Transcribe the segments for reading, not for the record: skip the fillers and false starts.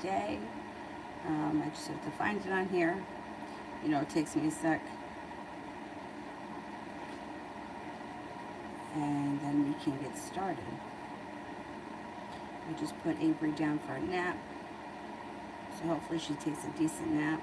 day. I just have to find it on here. You know, it takes me a sec. And then we can get started. I just put Avery down for a nap. So hopefully she takes a decent nap.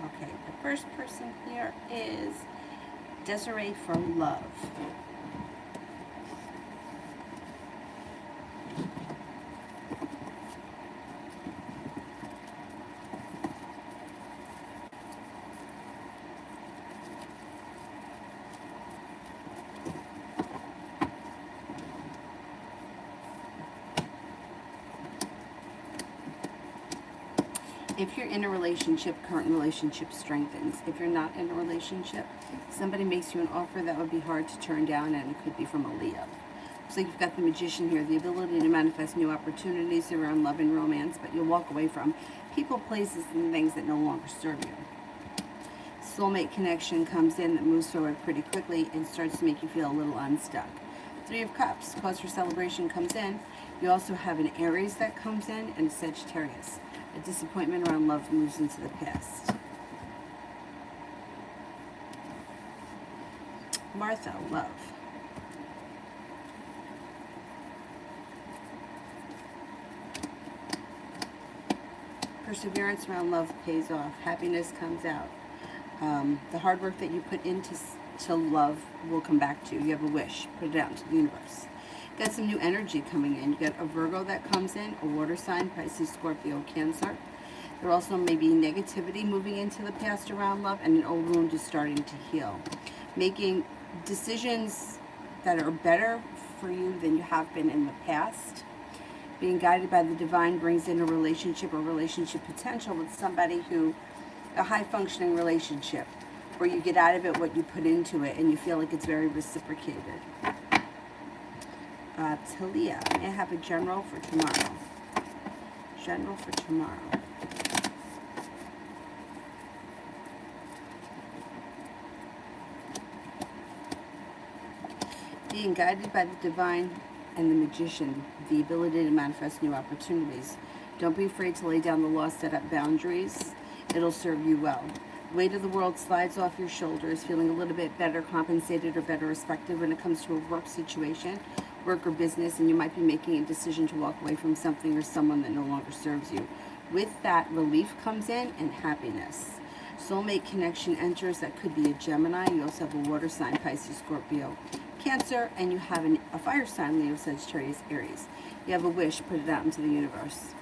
Okay, the first person here is Desiree for Love. If you're in a relationship, current relationship strengthens. If you're not in a relationship, somebody makes you an offer that would be hard to turn down, and it could be from a Leo. So you've got the Magician here, the ability to manifest new opportunities around love and romance, but you'll walk away from people, places, and things that no longer serve you. Soulmate connection comes in that moves forward pretty quickly and starts to make you feel a little unstuck. Three of Cups, cause for celebration comes in. You also have an Aries that comes in and a Sagittarius. A disappointment around love moves into the past. Martha, love. Perseverance around love pays off. Happiness comes out. The hard work that you put into love will come back to you. You have a wish. Put it out into the universe. Got some new energy coming in. You got a Virgo that comes in, a water sign, Pisces, Scorpio, Cancer. There also may be negativity moving into the past around love, and an old wound is starting to heal. Making decisions that are better for you than you have been in the past. Being guided by the divine brings in a relationship or relationship potential with somebody who, a high functioning relationship, where you get out of it what you put into it and you feel like it's very reciprocated. Talia, may I have a general for tomorrow? General for tomorrow. Being guided by the divine and the Magician, the ability to manifest new opportunities. Don't be afraid to lay down the law, set up boundaries. It'll serve you well. Weight of the world slides off your shoulders, feeling a little bit better compensated or better respected when it comes to a work situation, work or business, and you might be making a decision to walk away from something or someone that no longer serves you. With that, relief comes in and happiness. Soulmate connection enters. That could be a Gemini. You also have a water sign, Pisces, Scorpio, Cancer, and you have a fire sign, Leo, Sagittarius, Aries. You have a wish. Put it out into the universe.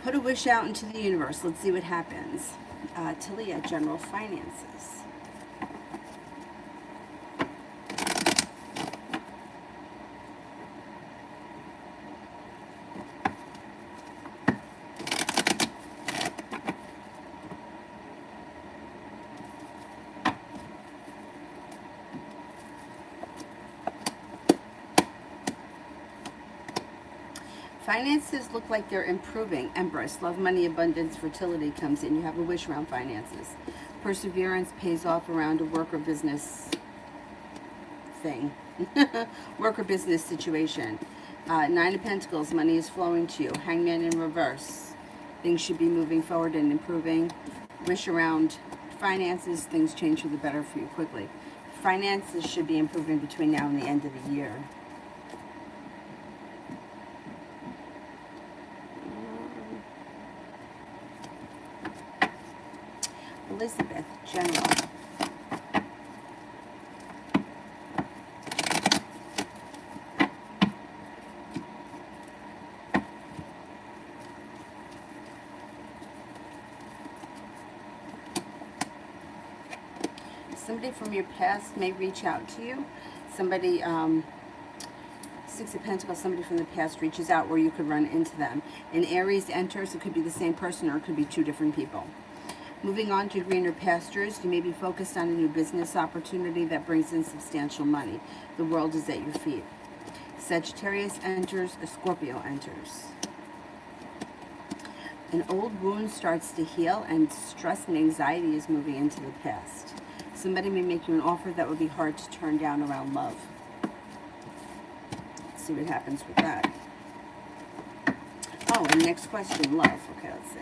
Put a wish out into the universe. Let's see what happens. Talia, general finances. Finances look like they're improving. Empress, love, money, abundance, fertility comes in. You have a wish around finances. Perseverance pays off around a work or business thing. Work or business situation. Nine of Pentacles, money is flowing to you. Hangman in reverse. Things should be moving forward and improving. Wish around finances, things change for the better for you quickly. Finances should be improving between now and the end of the year. Elizabeth, general. Somebody from your past may reach out to you. Somebody, Six of Pentacles, somebody from the past reaches out where you could run into them. An Aries enters. It could be the same person or it could be two different people. Moving on to greener pastures, you may be focused on a new business opportunity that brings in substantial money. The world is at your feet. Sagittarius enters, a Scorpio enters. An old wound starts to heal, and stress and anxiety is moving into the past. Somebody may make you an offer that would be hard to turn down around love. Let's see what happens with that. Oh, and next question, love. Okay, let's see.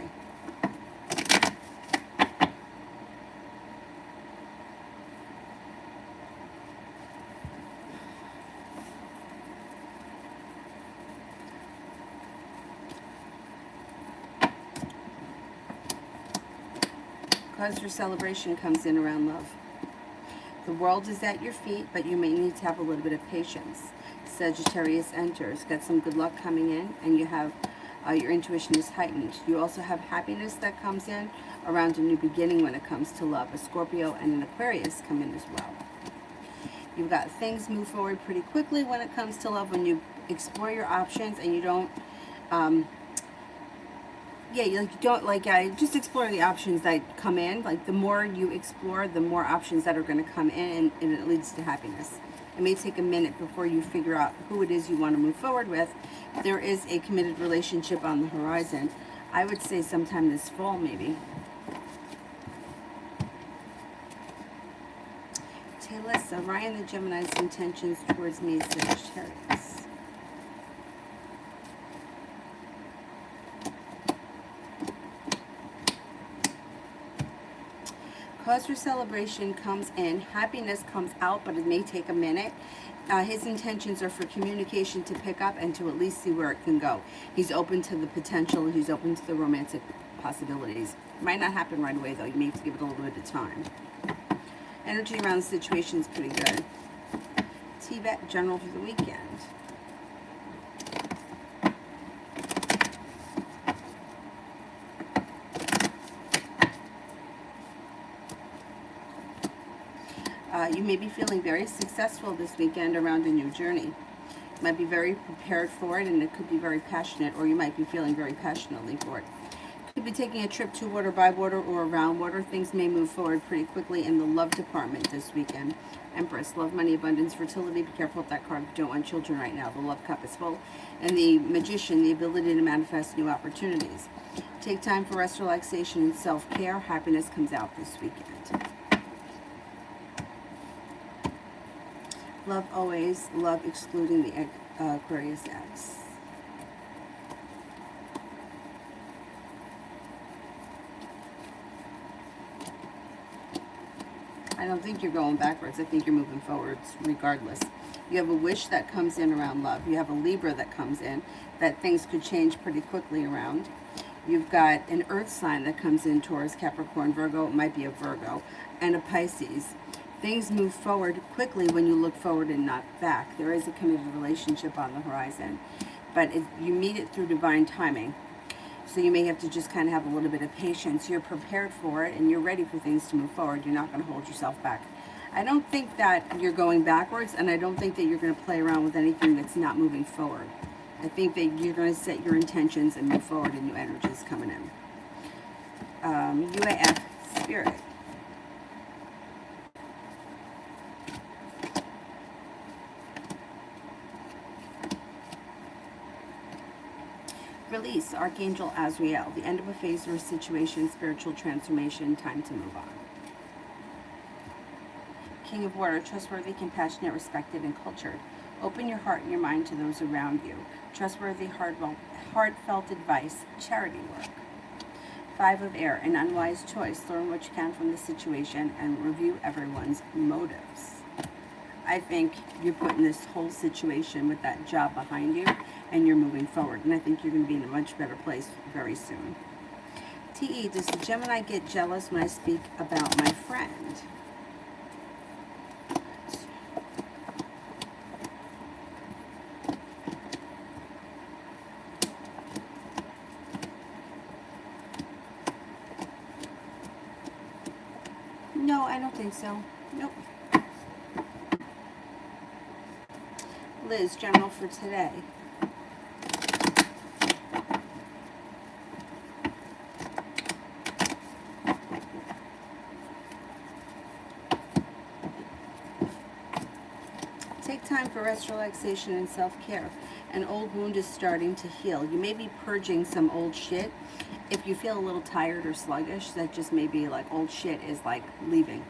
Cause for celebration comes in around love. The world is at your feet, but you may need to have a little bit of patience. Sagittarius enters. Got some good luck coming in, and you have your intuition is heightened. You also have happiness that comes in around a new beginning when it comes to love. A Scorpio and an Aquarius come in as well. You've got things move forward pretty quickly when it comes to love, when you explore your options and you don't just explore the options that come in. Like, the more you explore, the more options that are going to come in, and it leads to happiness. It may take a minute before you figure out who it is you want to move forward with. There is a committed relationship on the horizon. I would say sometime this fall, maybe. Taylor, Orion the Gemini's intentions towards me is Sagittarius. Cause for celebration comes in. Happiness comes out, but it may take a minute. His intentions are for communication to pick up and to at least see where it can go. He's open to the potential. He's open to the romantic possibilities. It might not happen right away, though. You may have to give it a little bit of time. Energy around the situation is pretty good. TVET general for the weekend. You may be feeling very successful this weekend around a new journey. You might be very prepared for it, and it could be very passionate, or you might be feeling very passionately for it. You could be taking a trip to water, by water, or around water. Things may move forward pretty quickly in the love department this weekend. Empress, love, money, abundance, fertility. Be careful with that card if you don't want children right now. The love cup is full. And the Magician, the ability to manifest new opportunities. Take time for rest, relaxation, and self-care. Happiness comes out this weekend. Love always, love excluding the Aquarius X. I don't think you're going backwards. I think you're moving forwards regardless. You have a wish that comes in around love. You have a Libra that comes in that things could change pretty quickly around. You've got an earth sign that comes in, Taurus, Capricorn, Virgo. It might be a Virgo. And a Pisces. Things move forward quickly when you look forward and not back. There is a committed relationship on the horizon, but you meet it through divine timing. So you may have to just kind of have a little bit of patience. You're prepared for it, and you're ready for things to move forward. You're not going to hold yourself back. I don't think that you're going backwards, and I don't think that you're going to play around with anything that's not moving forward. I think that you're going to set your intentions and move forward, and new energies coming in. UAF, Spirit. Release, Archangel Azrael. The end of a phase or a situation, spiritual transformation, time to move on. King of Water, trustworthy, compassionate, respected, and cultured. Open your heart and your mind to those around you. Trustworthy, heartfelt advice, charity work. Five of Air, an unwise choice. Learn what you can from the situation and review everyone's motives. I think you're putting this whole situation with that job behind you, and you're moving forward. And I think you're going to be in a much better place very soon. TE, does the Gemini get jealous when I speak about my friend? No, I don't think so. Nope. Liz, general for today. Take time for rest, relaxation, and self-care. An old wound is starting to heal. You may be purging some old shit. If you feel a little tired or sluggish, that just may be like old shit is like leaving.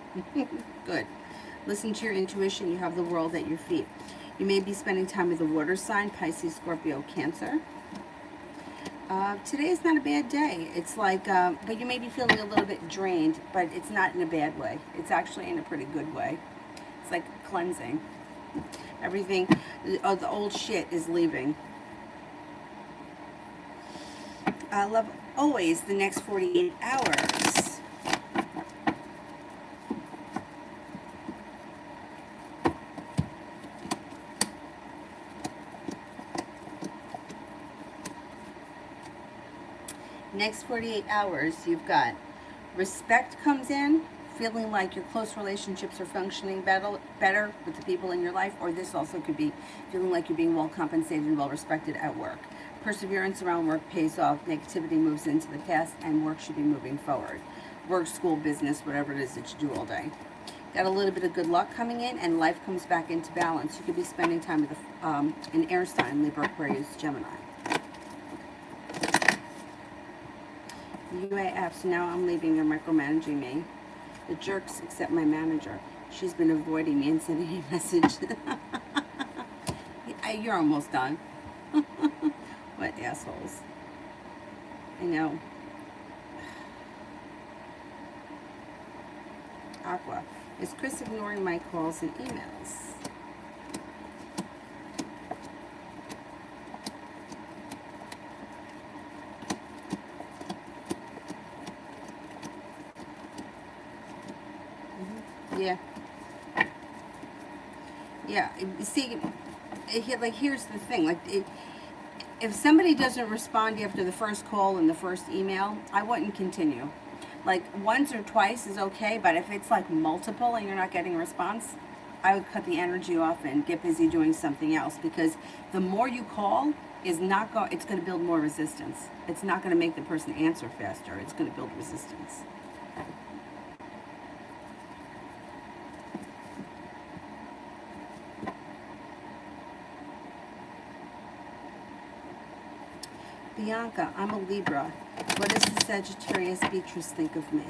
Good. Listen to your intuition. You have the world at your feet. You may be spending time with the water sign, Pisces, Scorpio, Cancer. Today is not a bad day. It's like, but you may be feeling a little bit drained, but it's not in a bad way. It's actually in a pretty good way. It's like cleansing. Everything, the old shit is leaving. Love always the next 48 hours. Next 48 hours, you've got respect comes in, feeling like your close relationships are functioning better with the people in your life, or this also could be feeling like you're being well compensated and well respected at work. Perseverance around work pays off. Negativity moves into the past, and work should be moving forward. Work, school, business, whatever it is that you do all day. Got a little bit of good luck coming in, and life comes back into balance. You could be spending time with an air sign, Libra, Aquarius, Gemini. UAF, so now I'm leaving. They're micromanaging me. The jerks, except my manager. She's been avoiding me and sending me a message. You're almost done. What assholes. I know. Aqua. Is Chris ignoring my calls and emails? Yeah. Yeah. See, here's the thing. Like, if somebody doesn't respond after the first call and the first email, I wouldn't continue. Like, once or twice is okay, but if it's like multiple and you're not getting a response, I would cut the energy off and get busy doing something else, because the more you call it's going to build more resistance. It's not going to make the person answer faster. It's going to build resistance. Bianca, I'm a Libra. What does the Sagittarius Beatrice think of me?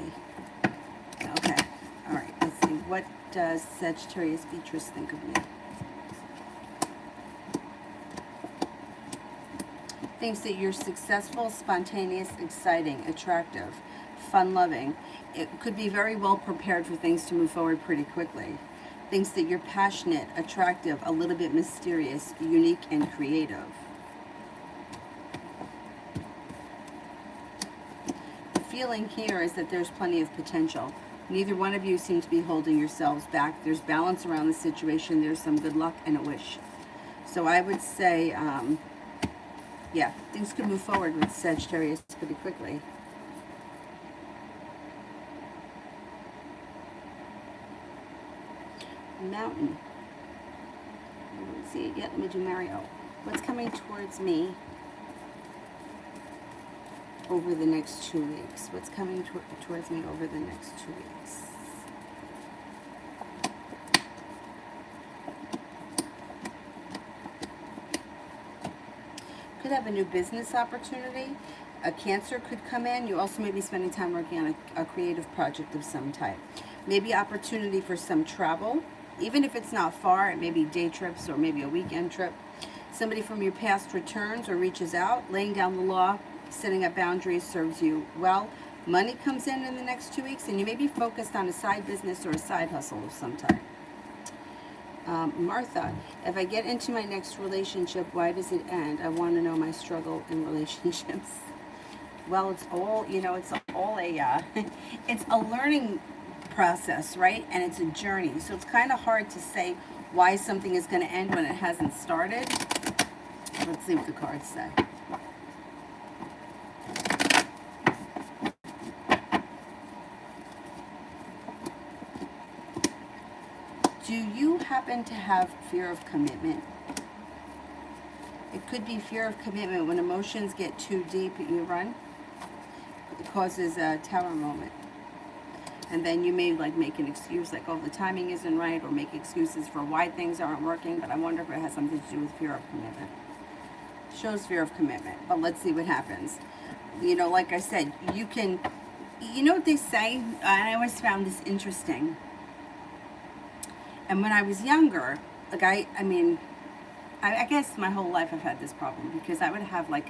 Okay. All right. Let's see. What does Sagittarius Beatrice think of me? Thinks that you're successful, spontaneous, exciting, attractive, fun-loving. It could be very well prepared for things to move forward pretty quickly. Thinks that you're passionate, attractive, a little bit mysterious, unique, and creative. Feeling here is that there's plenty of potential. Neither one of you seem to be holding yourselves back. There's balance around the situation. There's some good luck and a wish. So I would say, yeah, things could move forward with Sagittarius pretty quickly. Mountain. I don't see it yet. Let me do Mario. What's coming towards me over the next 2 weeks? What's coming towards me over the next 2 weeks? Could have a new business opportunity. A Cancer could come in. You also may be spending time working on a creative project of some type. Maybe opportunity for some travel. Even if it's not far, it may be day trips or maybe a weekend trip. Somebody from your past returns or reaches out. Laying down the law, setting up boundaries serves you well. Money comes in the next 2 weeks, and you may be focused on a side business or a side hustle of some type. Martha, if I get into my next relationship, why does it end? I want to know my struggle in relationships. Well, it's all, it's all it's a learning process, right? And it's a journey. So it's kind of hard to say why something is going to end when it hasn't started. Let's see what the cards say. Do you happen to have fear of commitment? It could be fear of commitment. When emotions get too deep, you run. It causes a tower moment. And then you may like make an excuse like, oh, the timing isn't right, or make excuses for why things aren't working. But I wonder if it has something to do with fear of commitment. Shows fear of commitment. But let's see what happens. You know, like I said, you can, you know what they say? I always found this interesting. And when I was younger, like I guess my whole life I've had this problem, because I would have like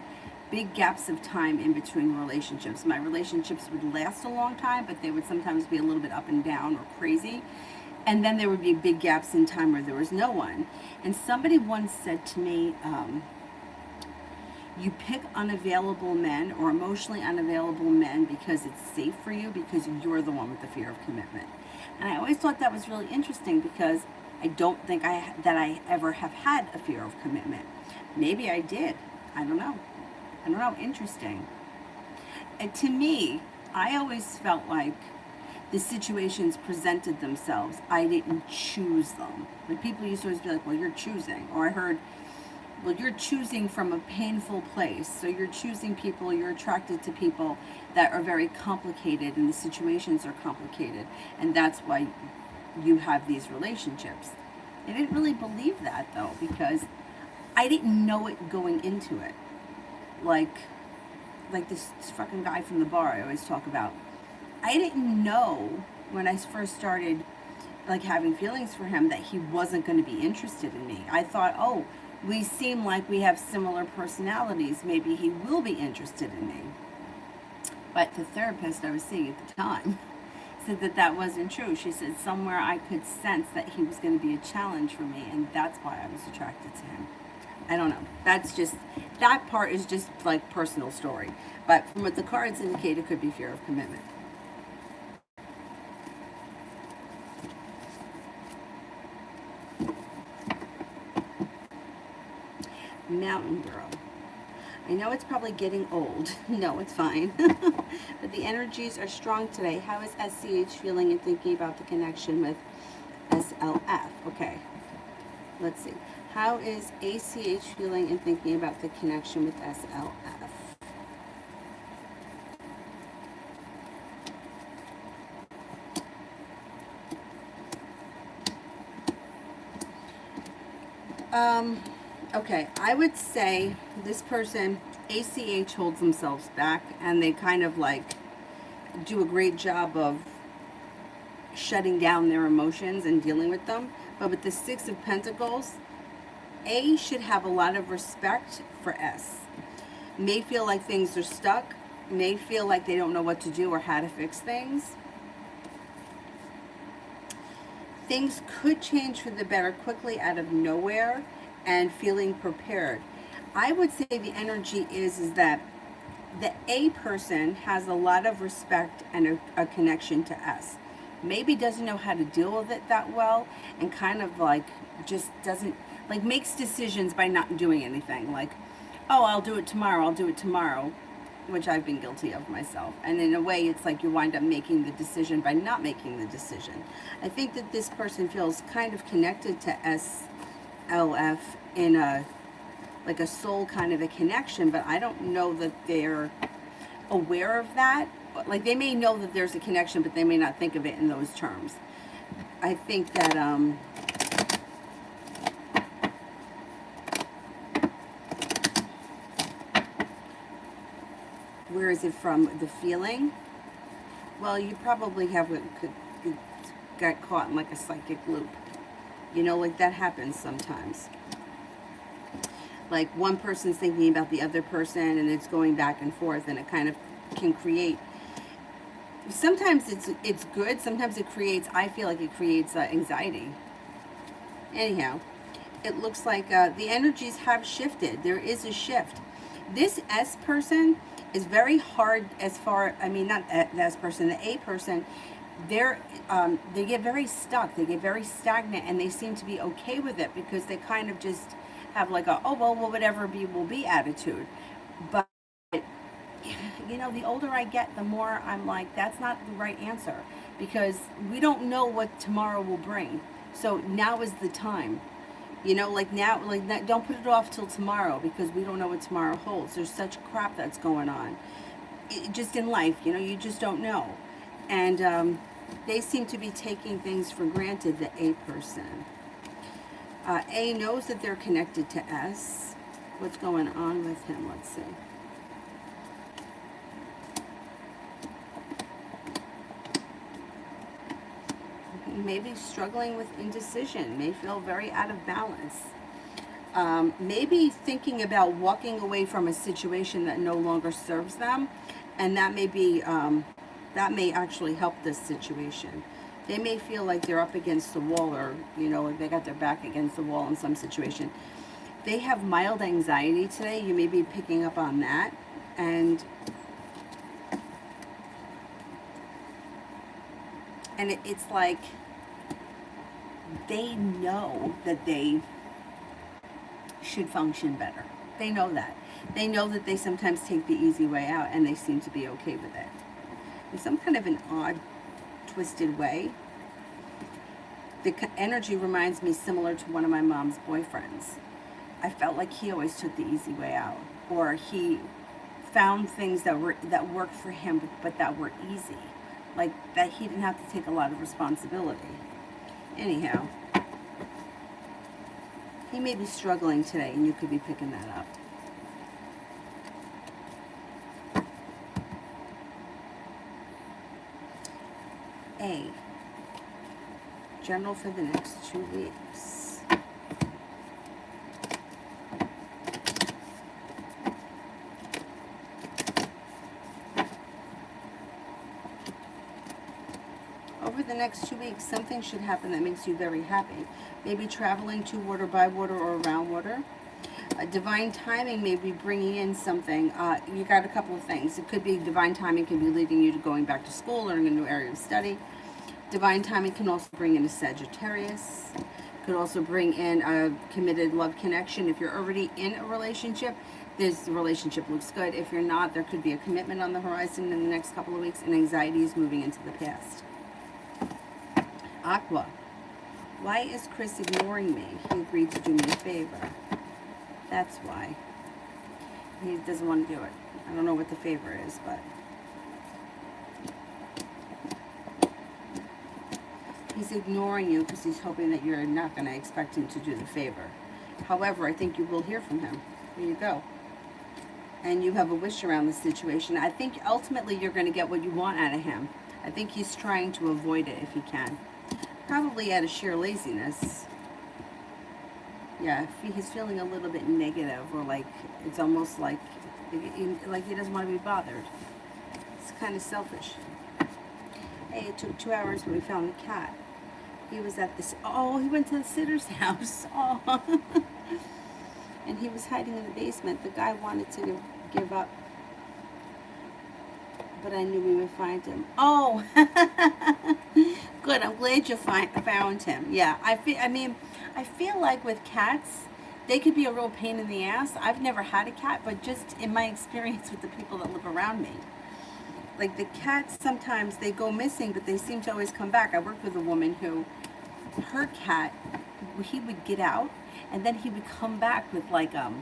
big gaps of time in between relationships. My relationships would last a long time, but they would sometimes be a little bit up and down or crazy. And then there would be big gaps in time where there was no one. And somebody once said to me, you pick unavailable men or emotionally unavailable men because it's safe for you, because you're the one with the fear of commitment. And I always thought that was really interesting, because I don't think that I ever have had a fear of commitment. Maybe I did. I don't know. Interesting. And to me, I always felt like the situations presented themselves. I didn't choose them. Like, people used to always be like, well, you're choosing. Or I heard, well, you're choosing from a painful place. So you're choosing people, you're attracted to people that are very complicated, and the situations are complicated. And that's why you have these relationships. I didn't really believe that, though, because I didn't know it going into it. Like this fucking guy from the bar I always talk about. I didn't know when I first started like having feelings for him that he wasn't going to be interested in me. I thought, oh, we seem like we have similar personalities. Maybe he will be interested in me. But the therapist I was seeing at the time said that that wasn't true. She said somewhere I could sense that he was going to be a challenge for me, and that's why I was attracted to him. I don't know. That part is just like personal story. But from what the cards indicate, it could be fear of commitment. Mountain Girl. I know it's probably getting old. No, it's fine. But the energies are strong today. How is SCH feeling and thinking about the connection with SLF? Okay. Let's see. How is ACH feeling and thinking about the connection with SLF? Okay, I would say this person, ACH, holds themselves back, and they kind of like do a great job of shutting down their emotions and dealing with them. But with the Six of Pentacles, A should have a lot of respect for S. May feel like things are stuck, may feel like they don't know what to do or how to fix things. Things could change for the better quickly out of nowhere, and feeling prepared. I would say the energy is that the A person has a lot of respect and a connection to S. Maybe doesn't know how to deal with it that well, and kind of like just doesn't, like, makes decisions by not doing anything. Like, oh, I'll do it tomorrow, which I've been guilty of myself. And in a way, it's like you wind up making the decision by not making the decision. I think that this person feels kind of connected to SLF in a like a soul kind of a connection, but I don't know that they're aware of that. Like, they may know that there's a connection, but they may not think of it in those terms. I think that where is it from? The feeling? Well, you probably got caught in like a psychic loop. You know, like that happens sometimes. Like, one person's thinking about the other person, and it's going back and forth, and it kind of can create, sometimes it's good, sometimes it creates, I feel like it creates anxiety. Anyhow, it looks like the energies have shifted. There is a shift. This S person is very hard as far, I mean, not the S person, the A person, they get very stuck, they get very stagnant, and they seem to be okay with it, because they kind of just have like a, oh, well, whatever be will be attitude. But, you know, the older I get, the more I'm like, that's not the right answer, because we don't know what tomorrow will bring. So now is the time. You know, like now, like, don't put it off till tomorrow, because we don't know what tomorrow holds. There's such crap that's going on. Just in life, you know, you just don't know. And They seem to be taking things for granted, the A person. A knows that they're connected to S. What's going on with him? Let's see. Maybe struggling with indecision, may feel very out of balance. Maybe thinking about walking away from a situation that no longer serves them, and that may be that may actually help this situation. They may feel like they're up against the wall, or like they got their back against the wall in some situation. They have mild anxiety today. You may be picking up on that, and it's like they know that they should function better. They know that. They know that they sometimes take the easy way out, and they seem to be okay with it. In some kind of an odd, twisted way. The energy reminds me similar to one of my mom's boyfriends. I felt like he always took the easy way out, or he found things that worked for him, but that were easy, like that he didn't have to take a lot of responsibility. Anyhow, he may be struggling today, and you could be picking that up. A. General for the next 2 weeks. Over the next 2 weeks, something should happen that makes you very happy. Maybe traveling to water, by water, or around water. Divine timing may be bringing in something. You got a couple of things. It could be divine timing can be leading you to going back to school, learning a new area of study. Divine timing can also bring in a Sagittarius. Could also bring in a committed love connection. If you're already in a relationship, this relationship looks good. If you're not, there could be a commitment on the horizon in the next couple of weeks, and anxiety is moving into the past. Aqua. Why is Chris ignoring me? He agreed to do me a favor. That's why. He doesn't want to do it. I don't know what the favor is, but he's ignoring you because he's hoping that you're not going to expect him to do the favor. However, I think you will hear from him. There you go. And you have a wish around the situation. I think ultimately you're going to get what you want out of him. I think he's trying to avoid it if he can. Probably out of sheer laziness. Yeah, he's feeling a little bit negative, or like it's almost like he doesn't want to be bothered. It's kind of selfish. Hey, it took 2 hours when we found the cat. He was at this. Oh, he went to the sitter's house. Oh, and he was hiding in the basement. The guy wanted to give up, but I knew we would find him. Oh, good. I'm glad you found him. Yeah, I feel like with cats, they could be a real pain in the ass. I've never had a cat, but just in my experience with the people that live around me, like the cats, sometimes they go missing, but they seem to always come back. I worked with a woman who, her cat, he would get out, and then he would come back with like a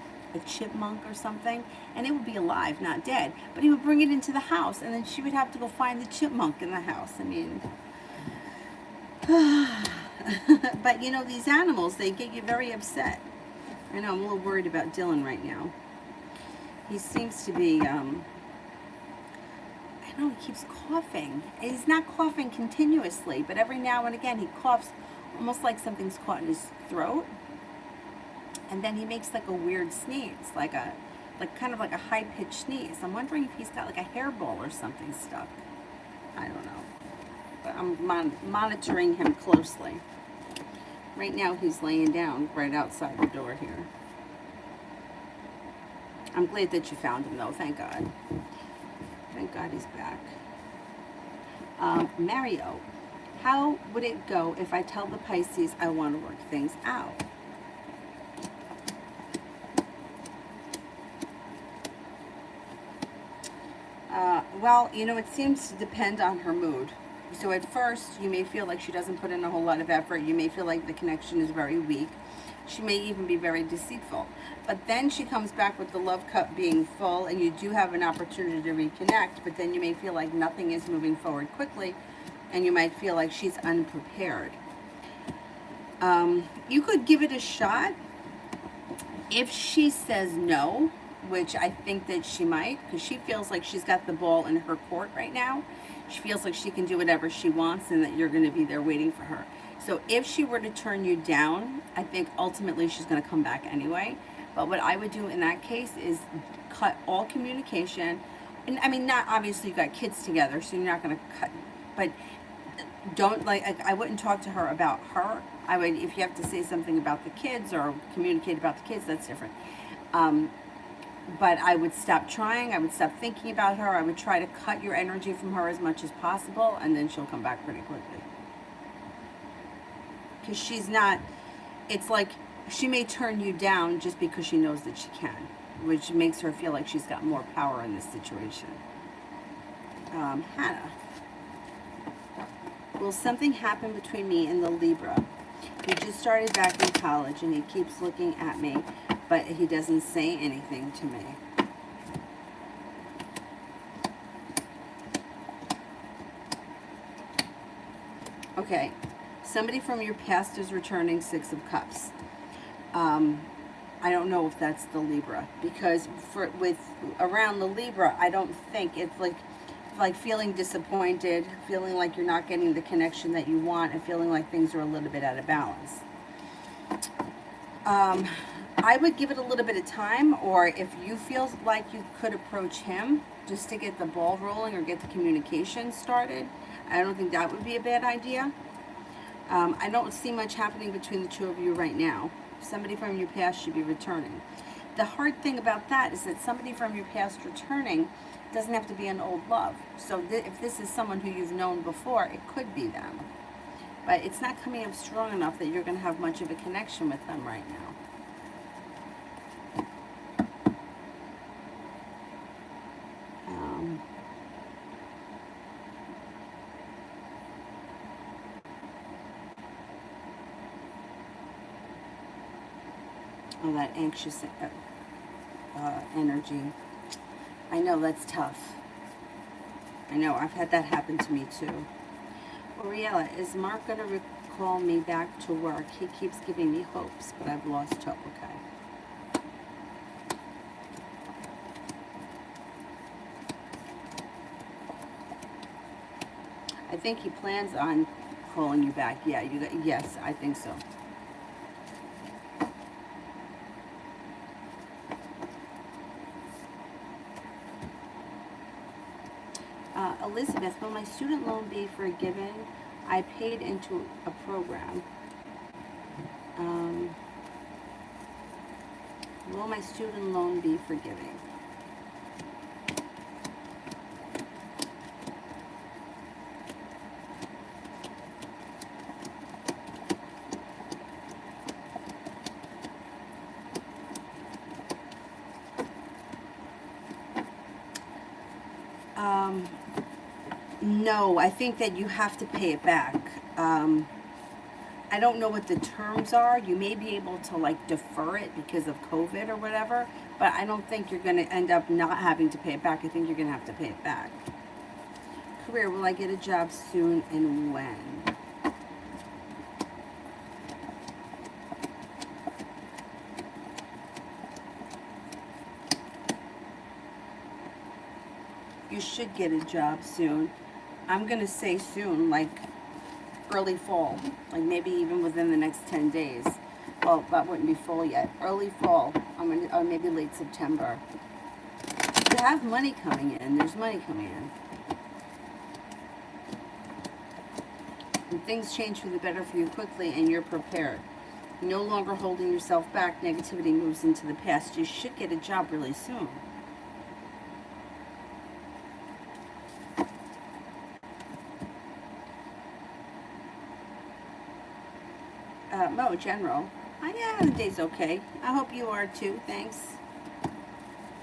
chipmunk or something, and it would be alive, not dead. But he would bring it into the house, and then she would have to go find the chipmunk in the house. I mean, but these animals, they get you very upset. I know, I'm a little worried about Dylan right now. He seems to be, I know, he keeps coughing. He's not coughing continuously, but every now and again he coughs almost like something's caught in his throat. And then he makes like a weird sneeze, kind of like a high-pitched sneeze. I'm wondering if he's got like a hairball or something stuck. I don't know. But I'm monitoring him closely. Right now he's laying down right outside the door here. I'm glad that you found him though, thank God. Thank God he's back. Mario, how would it go if I tell the Pisces I want to work things out? Well, it seems to depend on her mood. So at first, you may feel like she doesn't put in a whole lot of effort. You may feel like the connection is very weak. She may even be very deceitful. But then she comes back with the love cup being full, and you do have an opportunity to reconnect, but then you may feel like nothing is moving forward quickly, and you might feel like she's unprepared. You could give it a shot. If she says no, which I think that she might, because she feels like she's got the ball in her court right now. She feels like she can do whatever she wants and that you're going to be there waiting for her. So if she were to turn you down, I think ultimately she's going to come back anyway. But what I would do in that case is cut all communication. And I mean, not obviously you got kids together, so you're not going to cut, but don't, like, I wouldn't talk to her about her. I would, if you have to say something about the kids or communicate about the kids, that's different. But I would stop trying. I would stop thinking about her. I would try to cut your energy from her as much as possible, and then she'll come back pretty quickly. Because she's not, it's like she may turn you down just because she knows that she can, which makes her feel like she's got more power in this situation. Hannah. Will something happen between me and the Libra? He just started back in college and he keeps looking at me, but he doesn't say anything to me. Okay, somebody from your past is returning, Six of Cups. I don't know if that's the Libra, because with around the Libra, I don't think it's like feeling disappointed, feeling like you're not getting the connection that you want, and feeling like things are a little bit out of balance. I would give it a little bit of time, or if you feel like you could approach him just to get the ball rolling or get the communication started, I don't think that would be a bad idea. I don't see much happening between the two of you right now. Somebody from your past should be returning. The hard thing about that is that somebody from your past returning doesn't have to be an old love. So if this is someone who you've known before, it could be them. But it's not coming up strong enough that you're going to have much of a connection with them right now. Oh, that anxious energy. I know, that's tough. I know, I've had that happen to me too. Ariella, is Mark going to recall me back to work? He keeps giving me hopes, but I've lost hope. Okay. I think he plans on calling you back. Yeah, yes, I think so. Elizabeth, will my student loan be forgiven? I paid into a program. Will my student loan be forgiven? No, I think that you have to pay it back. I don't know what the terms are. You may be able to like defer it because of COVID or whatever, but I don't think you're going to end up not having to pay it back. I think you're going to have to pay it back. Career, will I get a job soon and when? You should get a job soon. I'm going to say soon, like early fall, like maybe even within the next 10 days. Well, that wouldn't be fall yet. Early fall, or maybe late September. You have money coming in. There's money coming in. And things change for the better for you quickly, and you're prepared. You're no longer holding yourself back. Negativity moves into the past. You should get a job really soon. Mo, general. Yeah, the day's okay. I hope you are too. Thanks.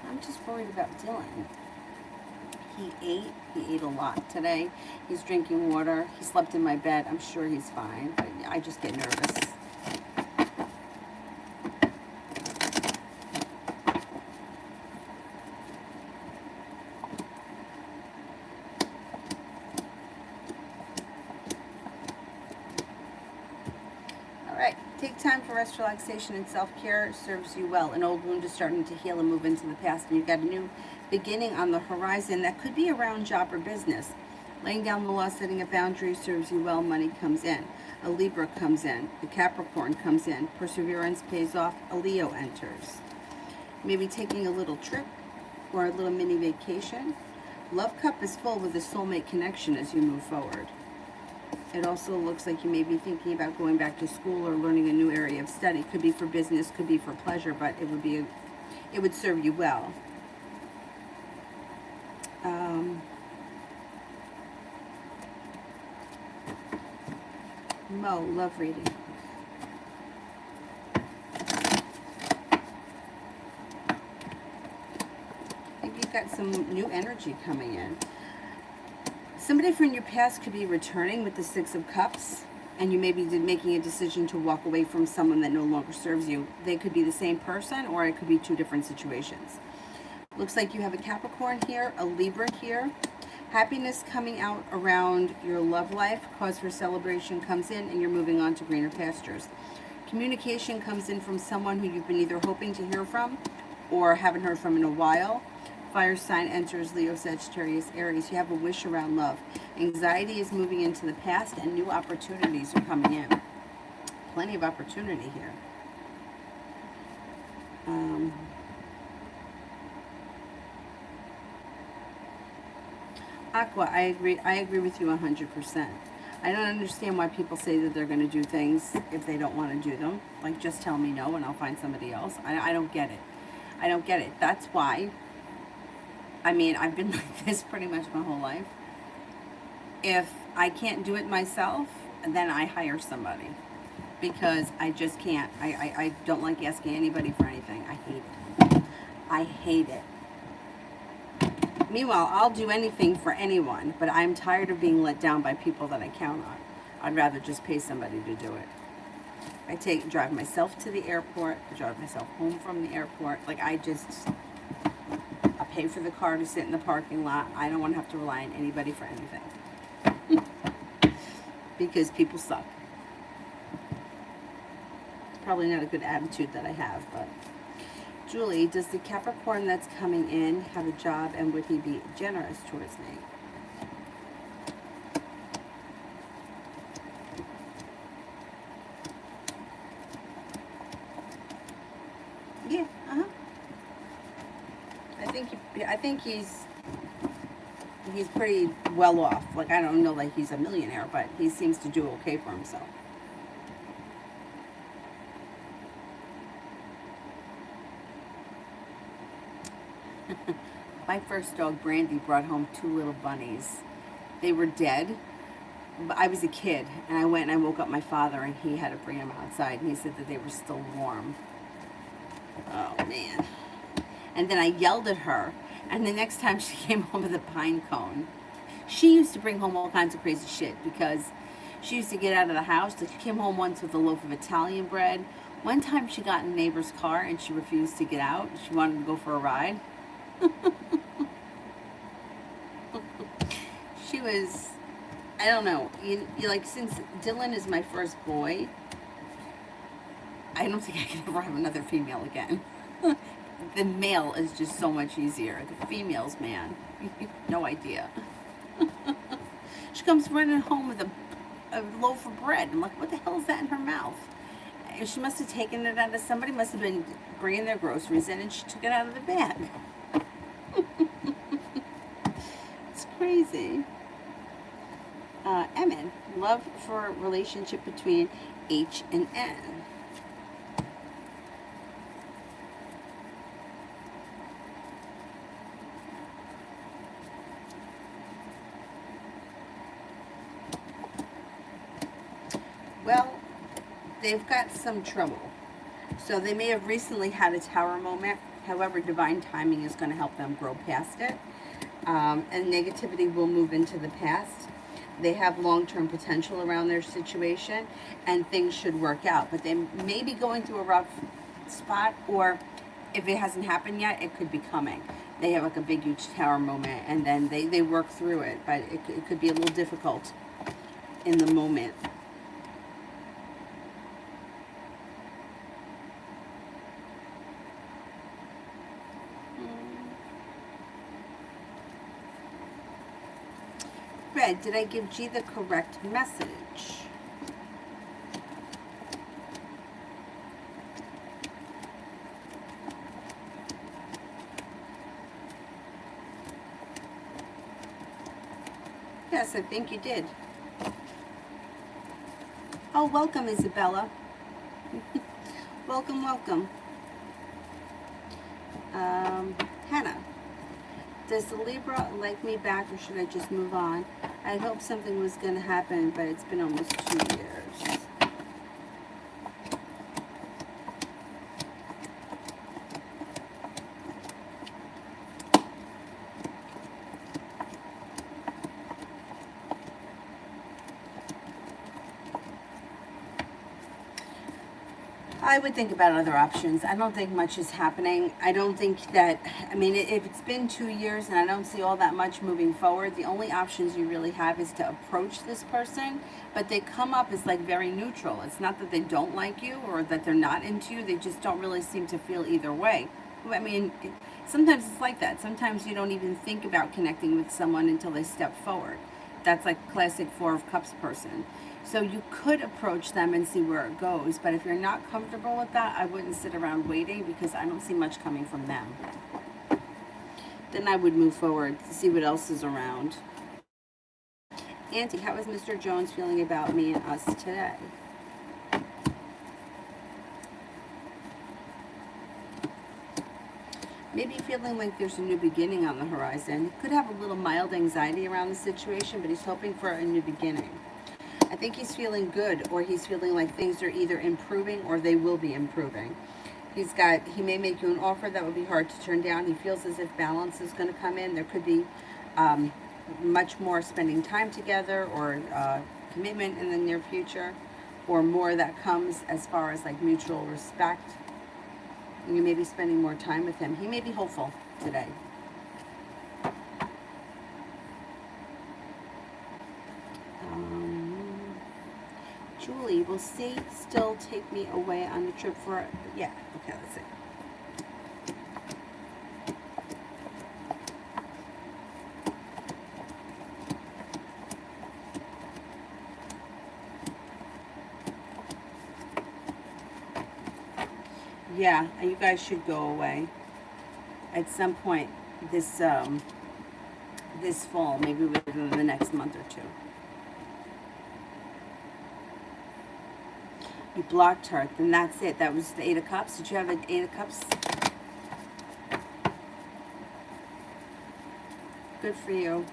I'm just worried about Dylan. He ate a lot today. He's drinking water. He slept in my bed. I'm sure he's fine, but I just get nervous. Take time for rest, relaxation, and self-care serves you well. An old wound is starting to heal and move into the past, and you've got a new beginning on the horizon that could be around job or business. Laying down the law, setting a boundary serves you well. Money comes in. A Libra comes in. A Capricorn comes in. Perseverance pays off. A Leo enters. Maybe taking a little trip or a little mini vacation. Love cup is full with a soulmate connection as you move forward. It also looks like you may be thinking about going back to school or learning a new area of study. Could be for business, could be for pleasure, but it would serve you well. Mo, love reading. I think you've got some new energy coming in. Somebody from your past could be returning with the Six of Cups, and you may be making a decision to walk away from someone that no longer serves you. They could be the same person, or it could be two different situations. Looks like you have a Capricorn here, a Libra here. Happiness coming out around your love life. Cause for celebration comes in, and you're moving on to greener pastures. Communication comes in from someone who you've been either hoping to hear from or haven't heard from in a while. Fire sign enters Leo, Sagittarius, Aries. You have a wish around love. Anxiety is moving into the past, and new opportunities are coming in. Plenty of opportunity here. Aqua, I agree with you 100%. I don't understand why people say that they're going to do things if they don't want to do them. Like, just tell me no and I'll find somebody else. I don't get it. I don't get it. That's why, I mean, I've been like this pretty much my whole life. If I can't do it myself, then I hire somebody. Because I just can't. I don't like asking anybody for anything. I hate it. I hate it. Meanwhile, I'll do anything for anyone, but I'm tired of being let down by people that I count on. I'd rather just pay somebody to do it. I drive myself to the airport. I drive myself home from the airport. Like, I pay for the car to sit in the parking lot. I don't want to have to rely on anybody for anything. Because people suck. It's probably not a good attitude that I have, but... Julie, does the Capricorn that's coming in have a job, and would he be generous towards me? Yeah, I think he's pretty well off. Like, I don't know like he's a millionaire, but he seems to do okay for himself. My first dog, Brandy, brought home 2 little bunnies. They were dead. But I was a kid, and I went and I woke up my father, and he had to bring them outside, and he said that they were still warm. Oh, man. And then I yelled at her, and the next time she came home with a pine cone. She used to bring home all kinds of crazy shit, because she used to get out of the house. She came home once with a loaf of Italian bread. One time she got in a neighbor's car, and she refused to get out. She wanted to go for a ride. She was, I don't know, you like, since Dylan is my first boy, I don't think I can ever have another female again. The male is just so much easier. The females, man, no idea. She comes running home with a loaf of bread. I'm like, what the hell is that in her mouth? And she must have taken it out of, somebody must have been bringing their groceries in, and she took it out of the bag. It's crazy. Emin, love for relationship between H and N. Well, they've got some trouble. So they may have recently had a tower moment. However, divine timing is going to help them grow past it. And negativity will move into the past. They have long-term potential around their situation, and things should work out. But they may be going through a rough spot, or if it hasn't happened yet, it could be coming. They have like a big, huge tower moment, and then they work through it. But it could be a little difficult in the moment. Red, did I give G the correct message? Yes, I think you did. Oh, welcome, Isabella. Welcome, welcome. Hannah, does the Libra like me back, or should I just move on? I hoped something was going to happen, but it's been almost 2 years. I would think about other options. I don't think much is happening. I don't think that, I mean, if it's been 2 years and I don't see all that much moving forward, the only options you really have is to approach this person, but they come up as like very neutral. It's not that they don't like you or that they're not into you. They just don't really seem to feel either way. I mean, sometimes it's like that. Sometimes you don't even think about connecting with someone until they step forward. That's like classic Four of Cups person. So you could approach them and see where it goes, but if you're not comfortable with that, I wouldn't sit around waiting because I don't see much coming from them. Then I would move forward to see what else is around. Auntie, how is Mr. Jones feeling about me and us today? Maybe feeling like there's a new beginning on the horizon. He could have a little mild anxiety around the situation, but he's hoping for a new beginning. I think he's feeling good, or he's feeling like things are either improving or they will be improving. He may make you an offer that would be hard to turn down. He feels as if balance is going to come in. There could be much more spending time together or commitment in the near future, or more that comes as far as like mutual respect. And you may be spending more time with him. He may be hopeful today. Julie, will C still take me away on the trip for, yeah, okay, let's see. Yeah, you guys should go away at some point this this fall, maybe within the next month or two. You blocked her, then that's it. That was the Eight of Cups. Did you have an Eight of Cups? Good for you.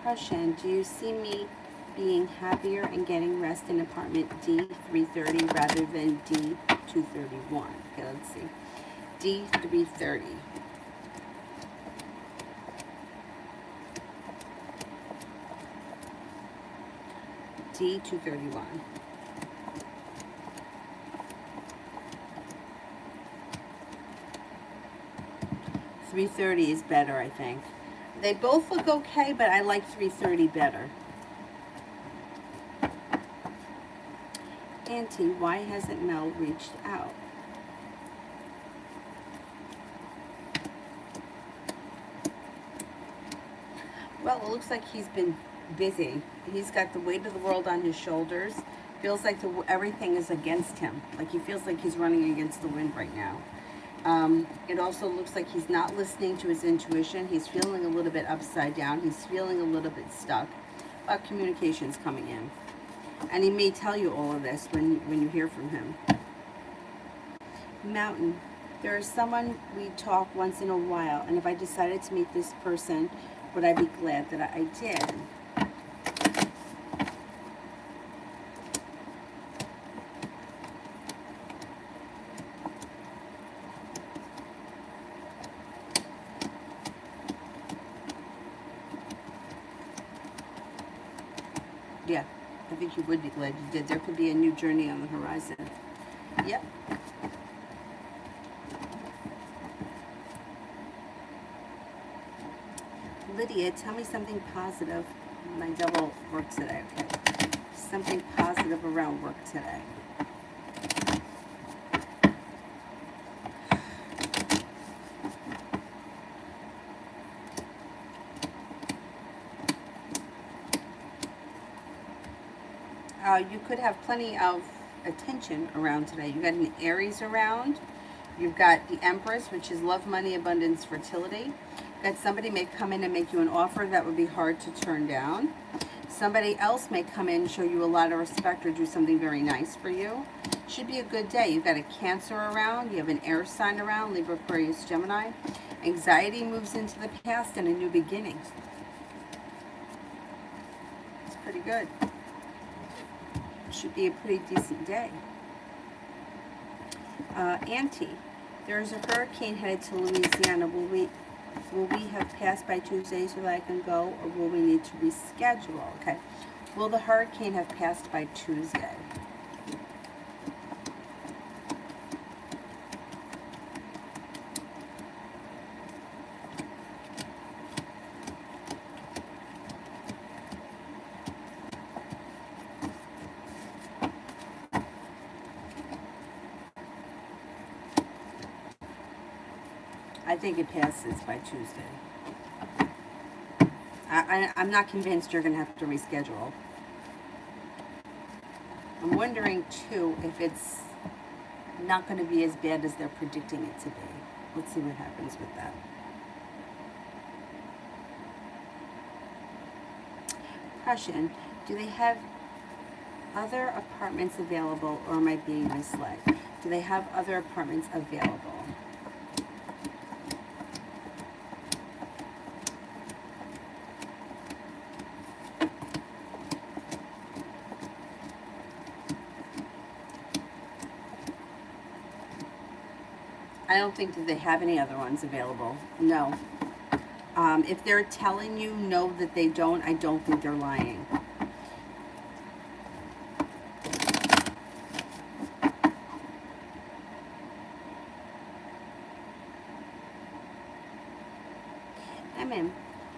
Prussian, do you see me being happier and getting rest in apartment D330 rather than D231? Okay, let's see. D330. D231. $330 is better, I think. They both look okay, but I like $330 better. Auntie, why hasn't Mel reached out? Well, it looks like he's been busy. He's got the weight of the world on his shoulders. Feels like everything is against him. Like he feels like he's running against the wind right now. It also looks like he's not listening to his intuition. He's feeling a little bit upside down. He's feeling a little bit stuck. But communication's coming in. And he may tell you all of this when you hear from him. Mountain. There is someone we talk once in a while, and if I decided to meet this person, would I be glad that I did? Yeah, I think you would be glad you did. There could be a new journey on the horizon. Yep. Lydia, tell me something positive. My double works today. Okay. something positive around work today. You could have plenty of attention around today. You've got an Aries around. You've got the Empress, which is love, money, abundance, fertility. That somebody may come in and make you an offer that would be hard to turn down. Somebody else may come in, show you a lot of respect, or do something very nice for you. Should be a good day. You've got a Cancer around. You have an air sign around, Libra, Aquarius, Gemini. Anxiety moves into the past and a new beginning. It's pretty good. Should be a pretty decent day. Auntie, there's a hurricane headed to Louisiana. Will we have passed by Tuesday so that I can go, or will we need to reschedule? Okay. Will the hurricane have passed by Tuesday? I think it passes by Tuesday. I'm not convinced you're going to have to reschedule. I'm wondering, too, if it's not going to be as bad as they're predicting it to be. Let's see what happens with that. Prussian, do they have other apartments available, or am I being misled? Do they have other apartments available? I don't think that they have any other ones available. No. If they're telling you no that they don't, I don't think they're lying. I'm in.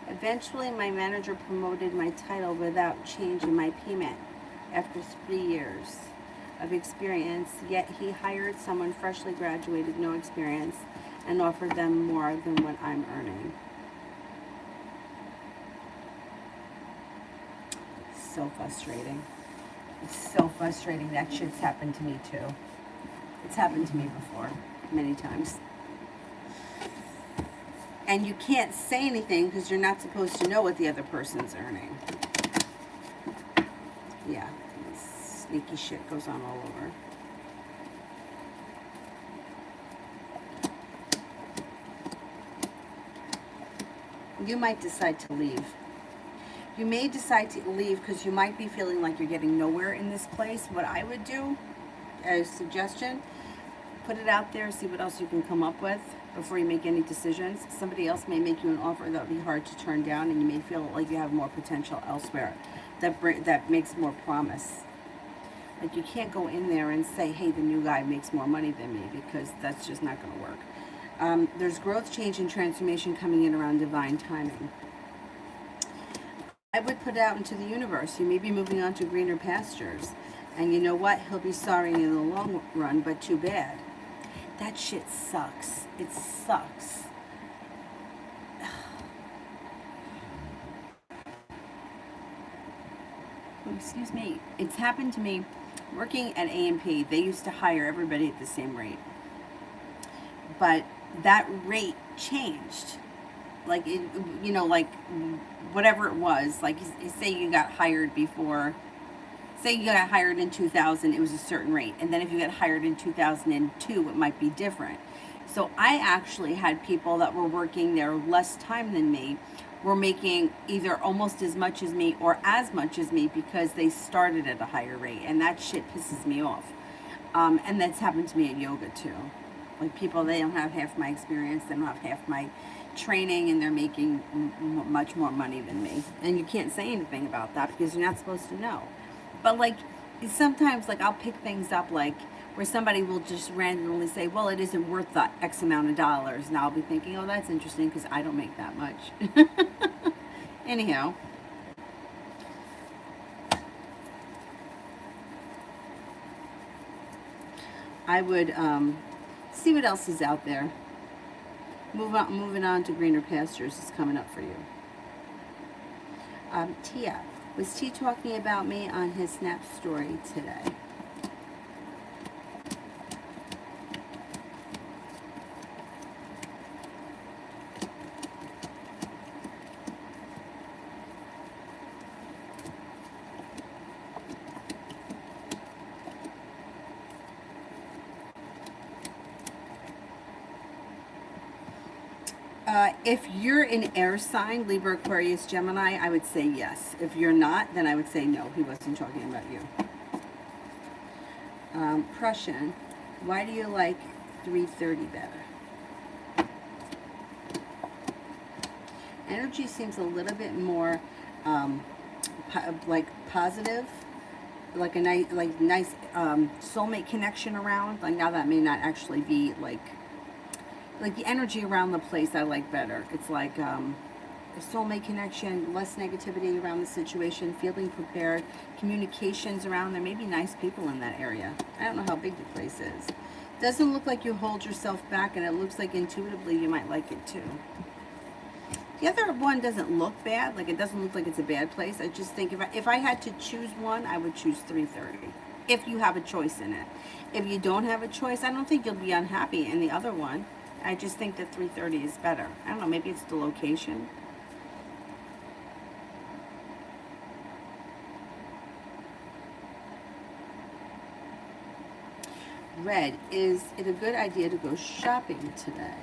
Eventually, my manager promoted my title without changing my payment after 3 years of experience, yet he hired someone freshly graduated, no experience, and offered them more than what I'm earning. So frustrating. It's so frustrating. That shit's happened to me too. It's happened to me before, many times. And you can't say anything because you're not supposed to know what the other person's earning. Yeah. Sneaky shit goes on all over. You might decide to leave. You may decide to leave because you might be feeling like you're getting nowhere in this place. What I would do, as a suggestion, put it out there, see what else you can come up with before you make any decisions. Somebody else may make you an offer that would be hard to turn down, and you may feel like you have more potential elsewhere that makes more promise. Like, you can't go in there and say, hey, the new guy makes more money than me, because that's just not going to work. There's growth, change, and transformation coming in around divine timing. I would put it out into the universe. You may be moving on to greener pastures. And you know what? He'll be sorry in the long run, but too bad. That shit sucks. It sucks. Excuse me. It's happened to me working at A&P. They used to hire everybody at the same rate. But that rate changed. Like, it, you know, like whatever it was. Like, say you got hired before, say you got hired in 2000, it was a certain rate. And then if you got hired in 2002, it might be different. So I actually had people that were working there less time than me, were making either almost as much as me or as much as me because they started at a higher rate. And that shit pisses me off. And that's happened to me at yoga too. Like, people, they don't have half my experience, they don't have half my training, and they're making much more money than me. And you can't say anything about that because you're not supposed to know. But like, sometimes, like, I'll pick things up, like where somebody will just randomly say, well, it isn't worth the X amount of dollars, and I'll be thinking, oh, that's interesting because I don't make that much. Anyhow, I would see what else is out there. Moving on to greener pastures is coming up for you. Tia. Was T talking about me on his Snap story today? If you're an air sign, Libra, Aquarius, Gemini, I would say yes. If you're not, then I would say no, he wasn't talking about you. Prussian, why do you like 3:30 better? Energy seems a little bit more like positive, like a nice soulmate connection around. Like now that may not actually be like the energy around the place I like better. It's like a soulmate connection, less negativity around the situation, feeling prepared, communications around. There may be nice people in that area. I don't know how big the place is. Doesn't look like you hold yourself back, and it looks like intuitively you might like it too. The other one doesn't look bad. Like, it doesn't look like it's a bad place. I just think if I had to choose one, I would choose 3:30. If you have a choice in it. If you don't have a choice, I don't think you'll be unhappy in the other one. I just think that 3:30 is better. I don't know, maybe it's the location. Red, is it a good idea to go shopping today?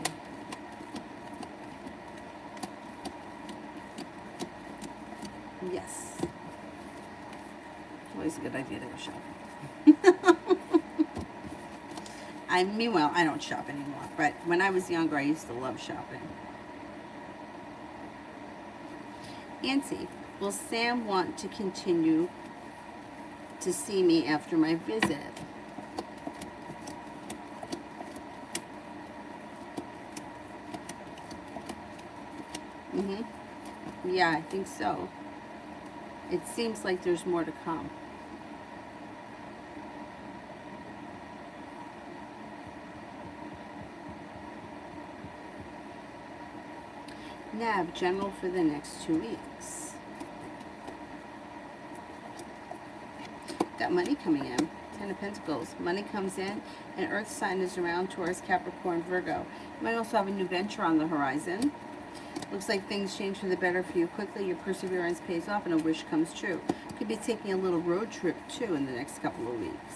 Yes. Always a good idea to go shopping. Meanwhile, I don't shop anymore, but when I was younger, I used to love shopping. Nancy, will Sam want to continue to see me after my visit? Yeah, I think so. It seems like there's more to come. Nav, general for the next 2 weeks. Got money coming in. 10 of Pentacles. Money comes in, and Earth sign is around Taurus, Capricorn, Virgo. You might also have a new venture on the horizon. Looks like things change for the better for you quickly. Your perseverance pays off, and a wish comes true. Could be taking a little road trip, too, in the next couple of weeks.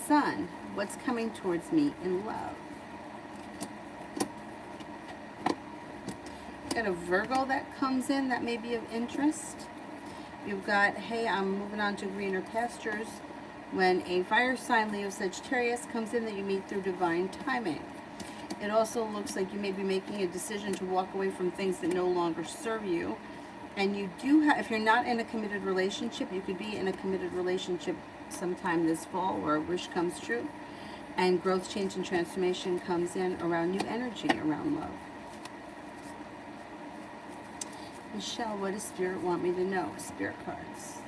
Sun, what's coming towards me in love? Got a Virgo that comes in that may be of interest. You've got, hey, I'm moving on to greener pastures. When a fire sign, Leo, Sagittarius, comes in that you meet through divine timing. It also looks like you may be making a decision to walk away from things that no longer serve you. And you do have, if you're not in a committed relationship, you could be in a committed relationship sometime this fall where a wish comes true. And growth, change, and transformation comes in around new energy, around love. Michelle, what does Spirit want me to know? Spirit cards.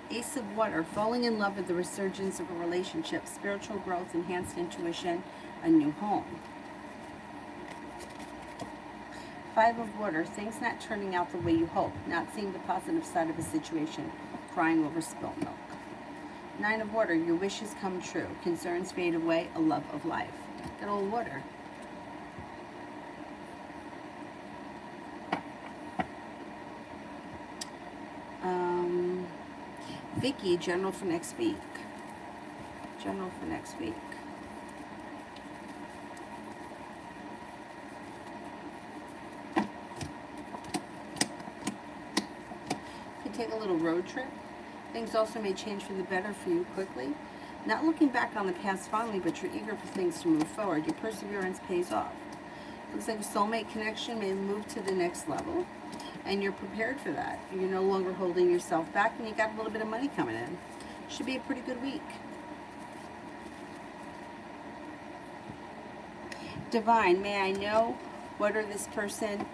Ace of Water, falling in love with the resurgence of a relationship, spiritual growth, enhanced intuition, a new home. Five of Water, things not turning out the way you hope, not seeing the positive side of a situation, crying over spilt milk. Nine of Water, your wishes come true, concerns fade away, a love of life. Got old water. Vicky, general for next week. General for next week. Could take a little road trip. Things also may change for the better for you quickly. Not looking back on the past fondly, but you're eager for things to move forward. Your perseverance pays off. Looks like a soulmate connection may move to the next level, and you're prepared for that. You're no longer holding yourself back, and you got a little bit of money coming in. Should be a pretty good week. Divine, may I know what are this person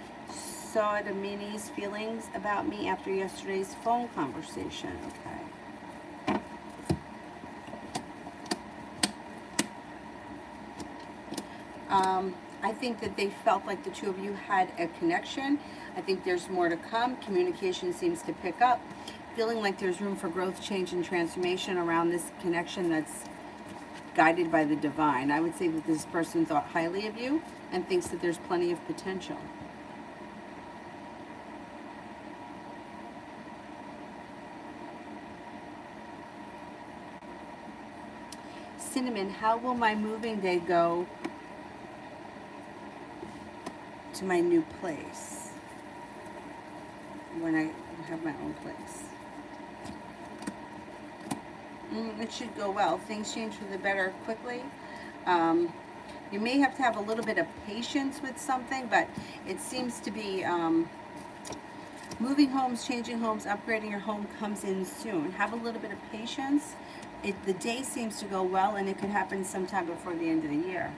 saw it, Amini's feelings about me after yesterday's phone conversation. Okay. I think that they felt like the two of you had a connection. I think there's more to come. Communication seems to pick up. Feeling like there's room for growth, change, and transformation around this connection that's guided by the divine. I would say that this person thought highly of you and thinks that there's plenty of potential. Cinnamon, how will my moving day go to my new place when I have my own place? It should go well. Things change for the better quickly. You may have to have a little bit of patience with something, but it seems to be moving homes, changing homes, upgrading your home comes in soon. Have a little bit of patience. The day seems to go well, and it could happen sometime before the end of the year.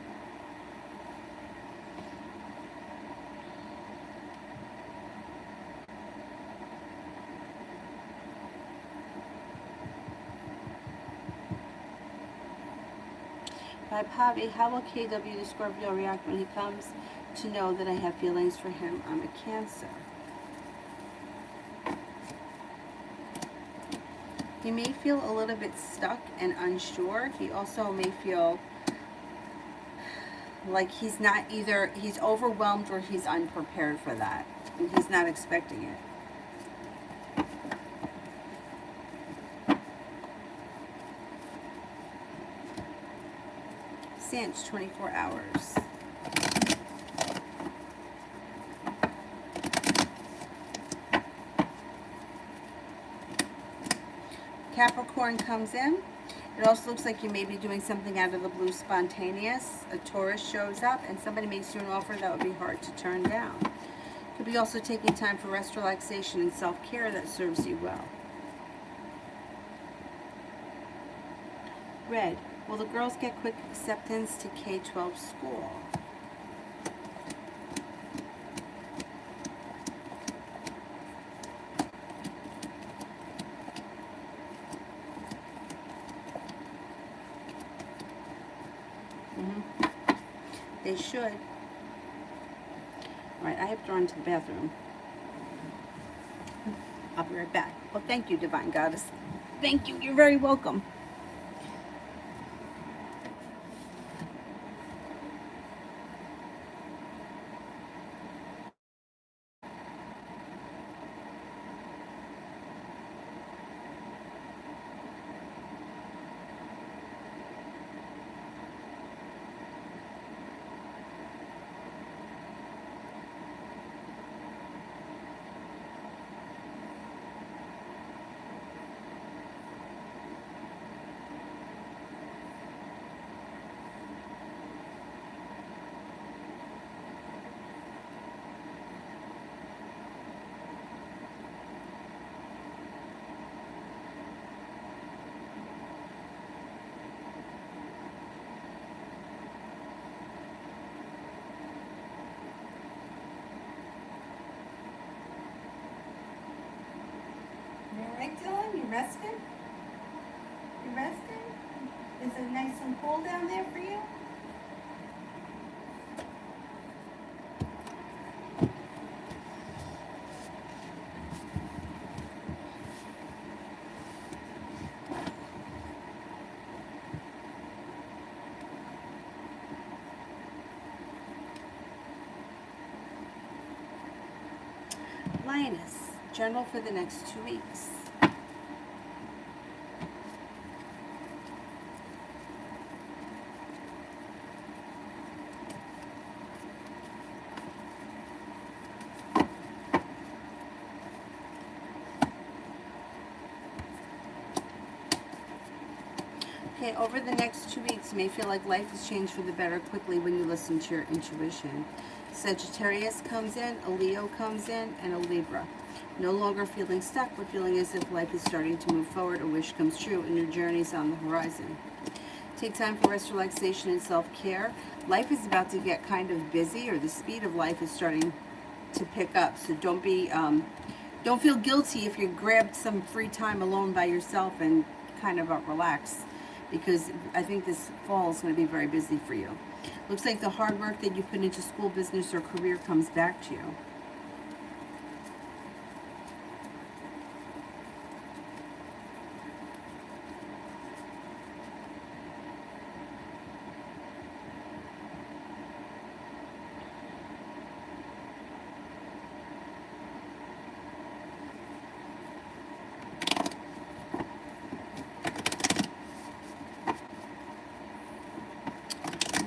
By Pavi, how will KW the Scorpio react when he comes to know that I have feelings for him? I'm a Cancer. He may feel a little bit stuck and unsure. He also may feel like he's not either, he's overwhelmed or he's unprepared for that. And he's not expecting it. Cinch, 24 hours. Capricorn comes in. It also looks like you may be doing something out of the blue, spontaneous. A Taurus shows up and somebody makes you an offer that would be hard to turn down. Could be also taking time for rest, relaxation, and self-care that serves you well. Red, will the girls get quick acceptance to K-12 school? They should. All right, I have to run to the bathroom. I'll be right back. Well, thank you, Divine Goddess. Thank you. You're very welcome. Right, Dylan? You resting? You resting? Is it nice and cool down there for you? Lioness, general for the next 2 weeks. Okay, over the next 2 weeks, you may feel like life has changed for the better quickly when you listen to your intuition. Sagittarius comes in, a Leo comes in, and a Libra. No longer feeling stuck, but feeling as if life is starting to move forward, a wish comes true, and your journey's on the horizon. Take time for rest, relaxation, and self-care. Life is about to get kind of busy, or the speed of life is starting to pick up. So don't feel guilty if you grabbed some free time alone by yourself and kind of relax, because I think this fall is going to be very busy for you. Looks like the hard work that you put into school, business, or career comes back to you.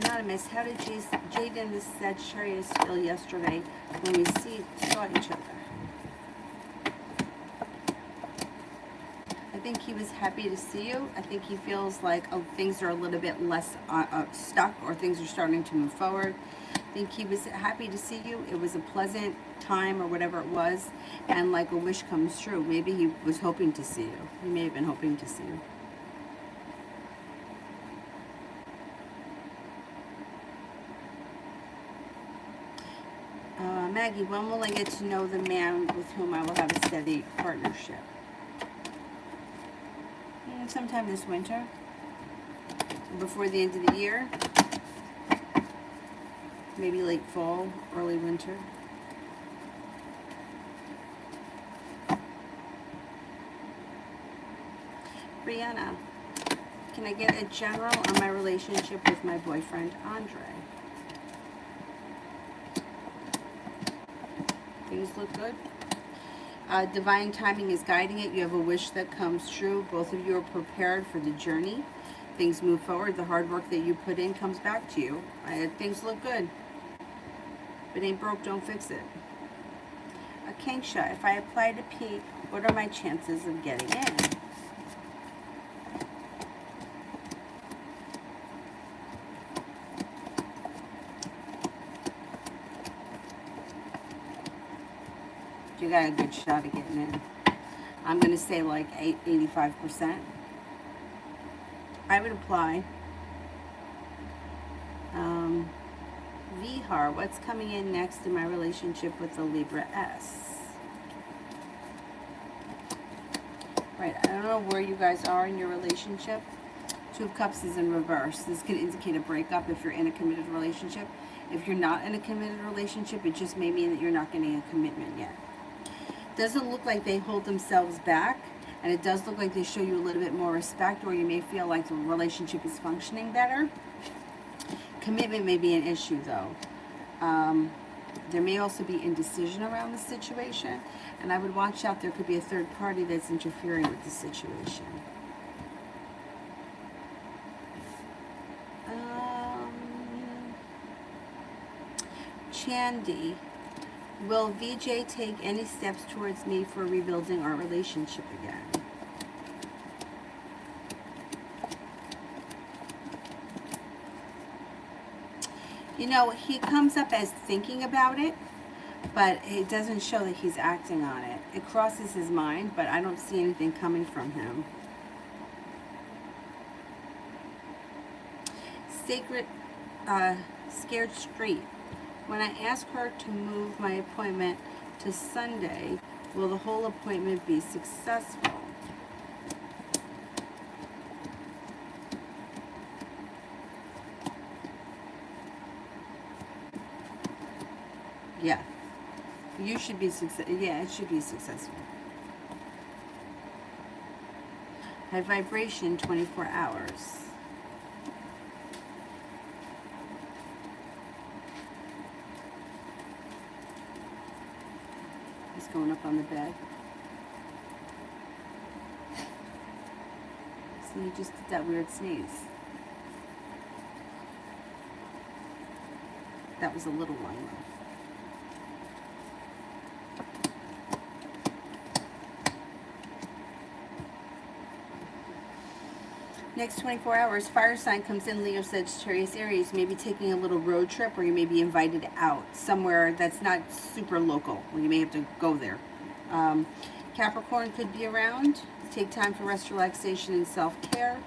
Anonymous, how did Jade and the Sagittarius feel yesterday when we saw each other? I think he was happy to see you. I think he feels like things are a little bit less stuck, or things are starting to move forward. I think he was happy to see you. It was a pleasant time, or whatever it was, and like a wish comes true. Maybe he was hoping to see you. He may have been hoping to see you. Maggie, when will I get to know the man with whom I will have a steady partnership? Sometime this winter, before the end of the year, maybe late fall, early winter. Brianna, can I get a general on my relationship with my boyfriend, Andre? Things look good. Divine timing is guiding it. You have a wish that comes true. Both of you are prepared for the journey. Things move forward. The hard work that you put in comes back to you. Things look good. If it ain't broke, don't fix it. Kangsha, if I apply to Pete, what are my chances of getting in? You got a good shot of getting in. I'm going to say like 85%. I would apply. Vihar, what's coming in next in my relationship with the Libra S? Right, I don't know where you guys are in your relationship. Two of Cups is in reverse. This could indicate a breakup if you're in a committed relationship. If you're not in a committed relationship, it just may mean that you're not getting a commitment yet. Doesn't look like they hold themselves back, and it does look like they show you a little bit more respect, or you may feel like the relationship is functioning better. Commitment may be an issue, though. There may also be indecision around the situation, and I would watch out. There could be a third party that's interfering with the situation. Chandy, will VJ take any steps towards me for rebuilding our relationship again? You know, he comes up as thinking about it, but it doesn't show that he's acting on it. It crosses his mind, but I don't see anything coming from him. Scared Street. When I ask her to move my appointment to Sunday, will the whole appointment be successful? Yeah. You should be successful. Yeah, it should be successful. High vibration, 24 hours. He's going up on the bed. See, he just did that weird sneeze. That was a little one, though. Next 24 hours, fire sign comes in, Leo, Sagittarius, Aries. You may be taking a little road trip, or you may be invited out somewhere that's not super local, or you may have to go there. Capricorn could be around. Take time for rest, relaxation, and self-care.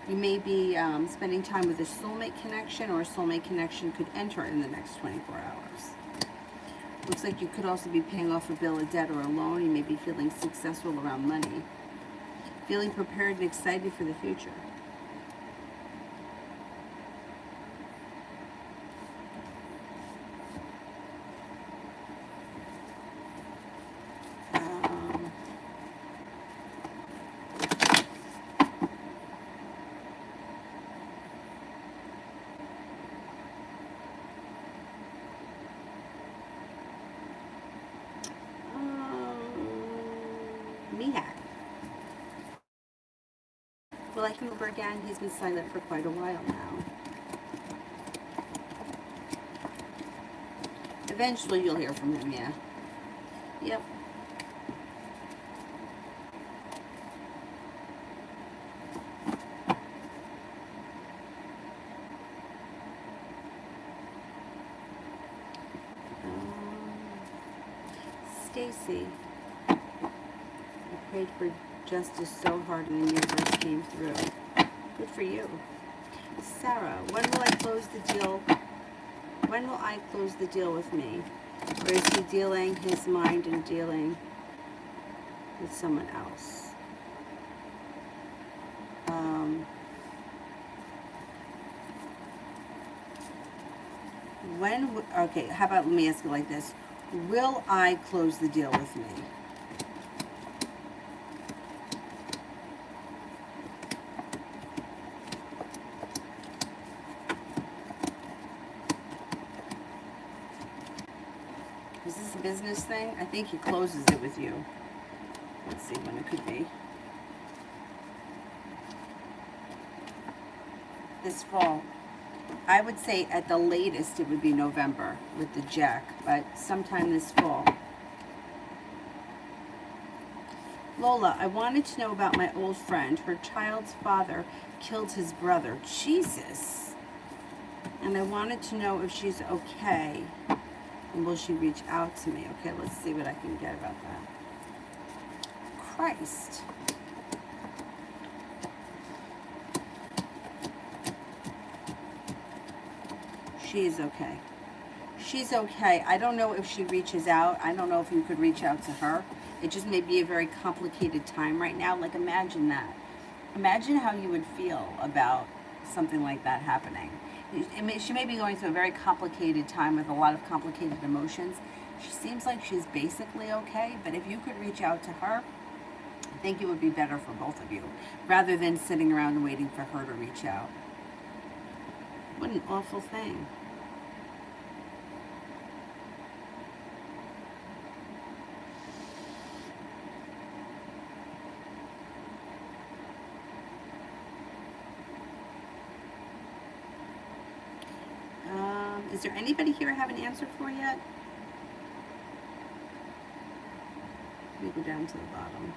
You may be spending time with a soulmate connection, or a soulmate connection could enter in the next 24 hours. Looks like you could also be paying off a bill, a debt, or a loan. You may be feeling successful around money. Feeling prepared and excited for the future. Mihak. Will I come over again? He's been silent for quite a while now. Eventually you'll hear from him, yeah. Yep. Stacy. I prayed for justice so hard and the universe came through. Good for you. Sarah, when will I close the deal? When will I close the deal with me? Or is he dealing his mind and dealing with someone else? Okay, how about, let me ask it like this. Will I close the deal with me? Is this a business thing? I think he closes it with you. Let's see when it could be. This fall. I would say at the latest it would be November with the Jack, but sometime this fall. Lola, I wanted to know about my old friend. Her child's father killed his brother. Jesus. And I wanted to know if she's okay. And will she reach out to me? Okay, let's see what I can get about that. Christ. She is okay. She's okay. I don't know if she reaches out. I don't know if you could reach out to her. It just may be a very complicated time right now. Like, imagine that. Imagine how you would feel about something like that happening. She may be going through a very complicated time with a lot of complicated emotions. She seems like she's basically okay, but if you could reach out to her, I think it would be better for both of you, rather than sitting around and waiting for her to reach out. What an awful thing. Is there anybody here I haven't answered for yet? Let me go down to the bottom.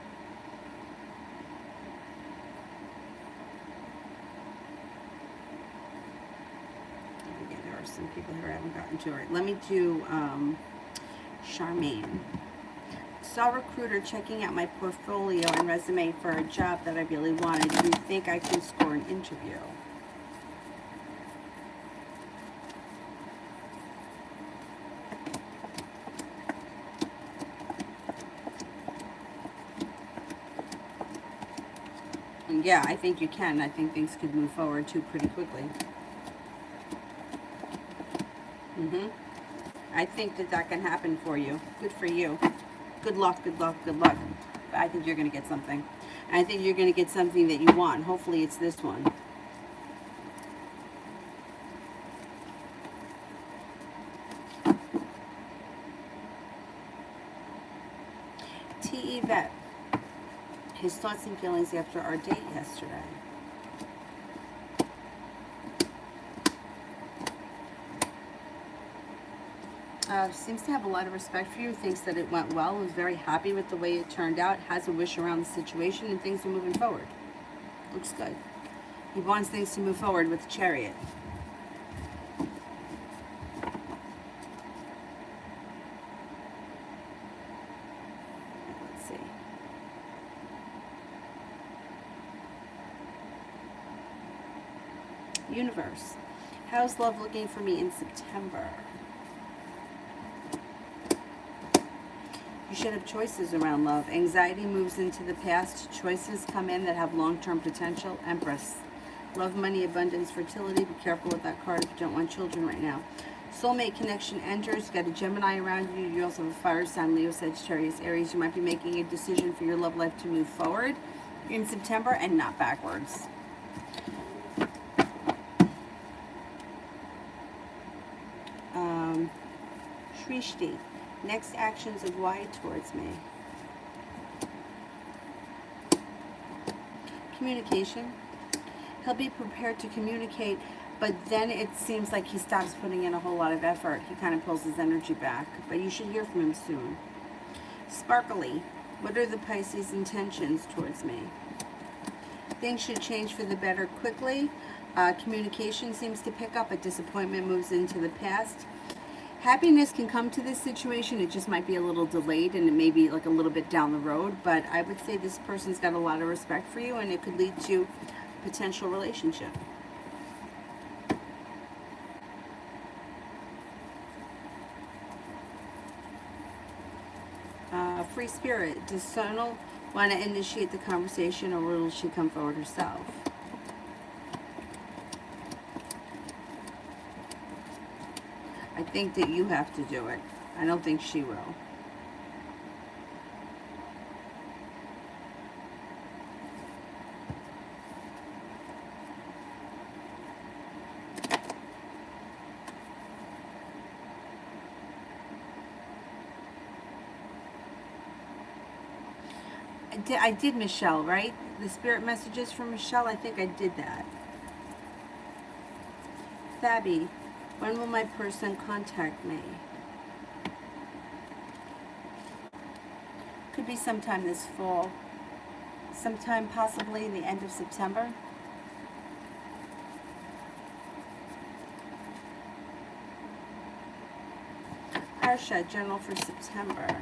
Okay, there are some people here I haven't gotten to. All right, let me do Charmaine. Saw a recruiter checking out my portfolio and resume for a job that I really wanted. Do you think I can score an interview? Yeah, I think you can. I think things could move forward too pretty quickly. I think that can happen for you. Good for you. Good luck, good luck, good luck. I think you're going to get something. I think you're going to get something that you want. Hopefully it's this one. T. Yvette. His thoughts and feelings after our date yesterday. Seems to have a lot of respect for you, thinks that it went well, is very happy with the way it turned out, has a wish around the situation, and things are moving forward. Looks good. He wants things to move forward with the Chariot. Let's see. Universe. How's love looking for me in September? You should have choices around love. Anxiety moves into the past. Choices come in that have long-term potential. Empress. Love, money, abundance, fertility. Be careful with that card if you don't want children right now. Soulmate connection enters. You got a Gemini around you. You also have a fire sign, Leo, Sagittarius, Aries. You might be making a decision for your love life to move forward in September and not backwards. Shrishti. Next actions of why towards me. Communication. He'll be prepared to communicate, but then it seems like he stops putting in a whole lot of effort. He kind of pulls his energy back, but you should hear from him soon. Sparkly. What are the Pisces' intentions towards me? Things should change for the better quickly. Communication seems to pick up. A disappointment moves into the past. Happiness can come to this situation. It just might be a little delayed, and it may be like a little bit down the road. But I would say this person's got a lot of respect for you, and it could lead to a potential relationship. Free spirit. Does Sonal want to initiate the conversation, or will she come forward herself? I think that you have to do it. I don't think she will. I did Michelle, right? The spirit messages from Michelle, I think I did that. Thabby, when will my person contact me? Could be sometime this fall. Sometime possibly the end of September. Harsha, journal for September.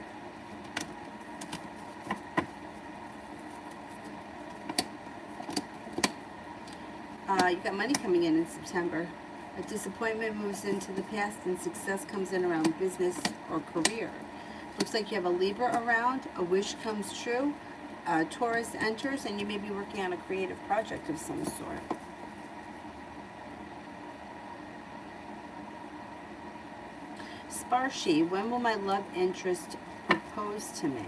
You got money coming in September. A disappointment moves into the past and success comes in around business or career. Looks like you have a Libra around. A wish comes true. Taurus enters, and you may be working on a creative project of some sort. Sparshi, when will my love interest propose to me?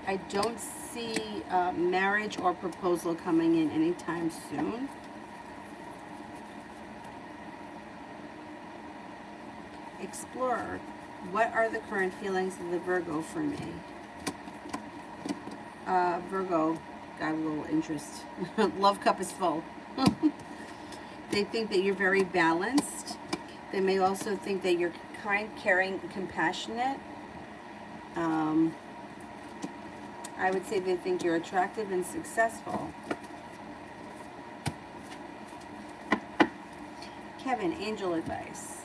I don't see marriage or proposal coming in anytime soon. Explorer, what are the current feelings of the Virgo for me? Virgo, got a little interest. Love cup is full. They think that you're very balanced. They may also think that you're kind, caring, compassionate. I would say they think you're attractive and successful. Kevin, angel advice.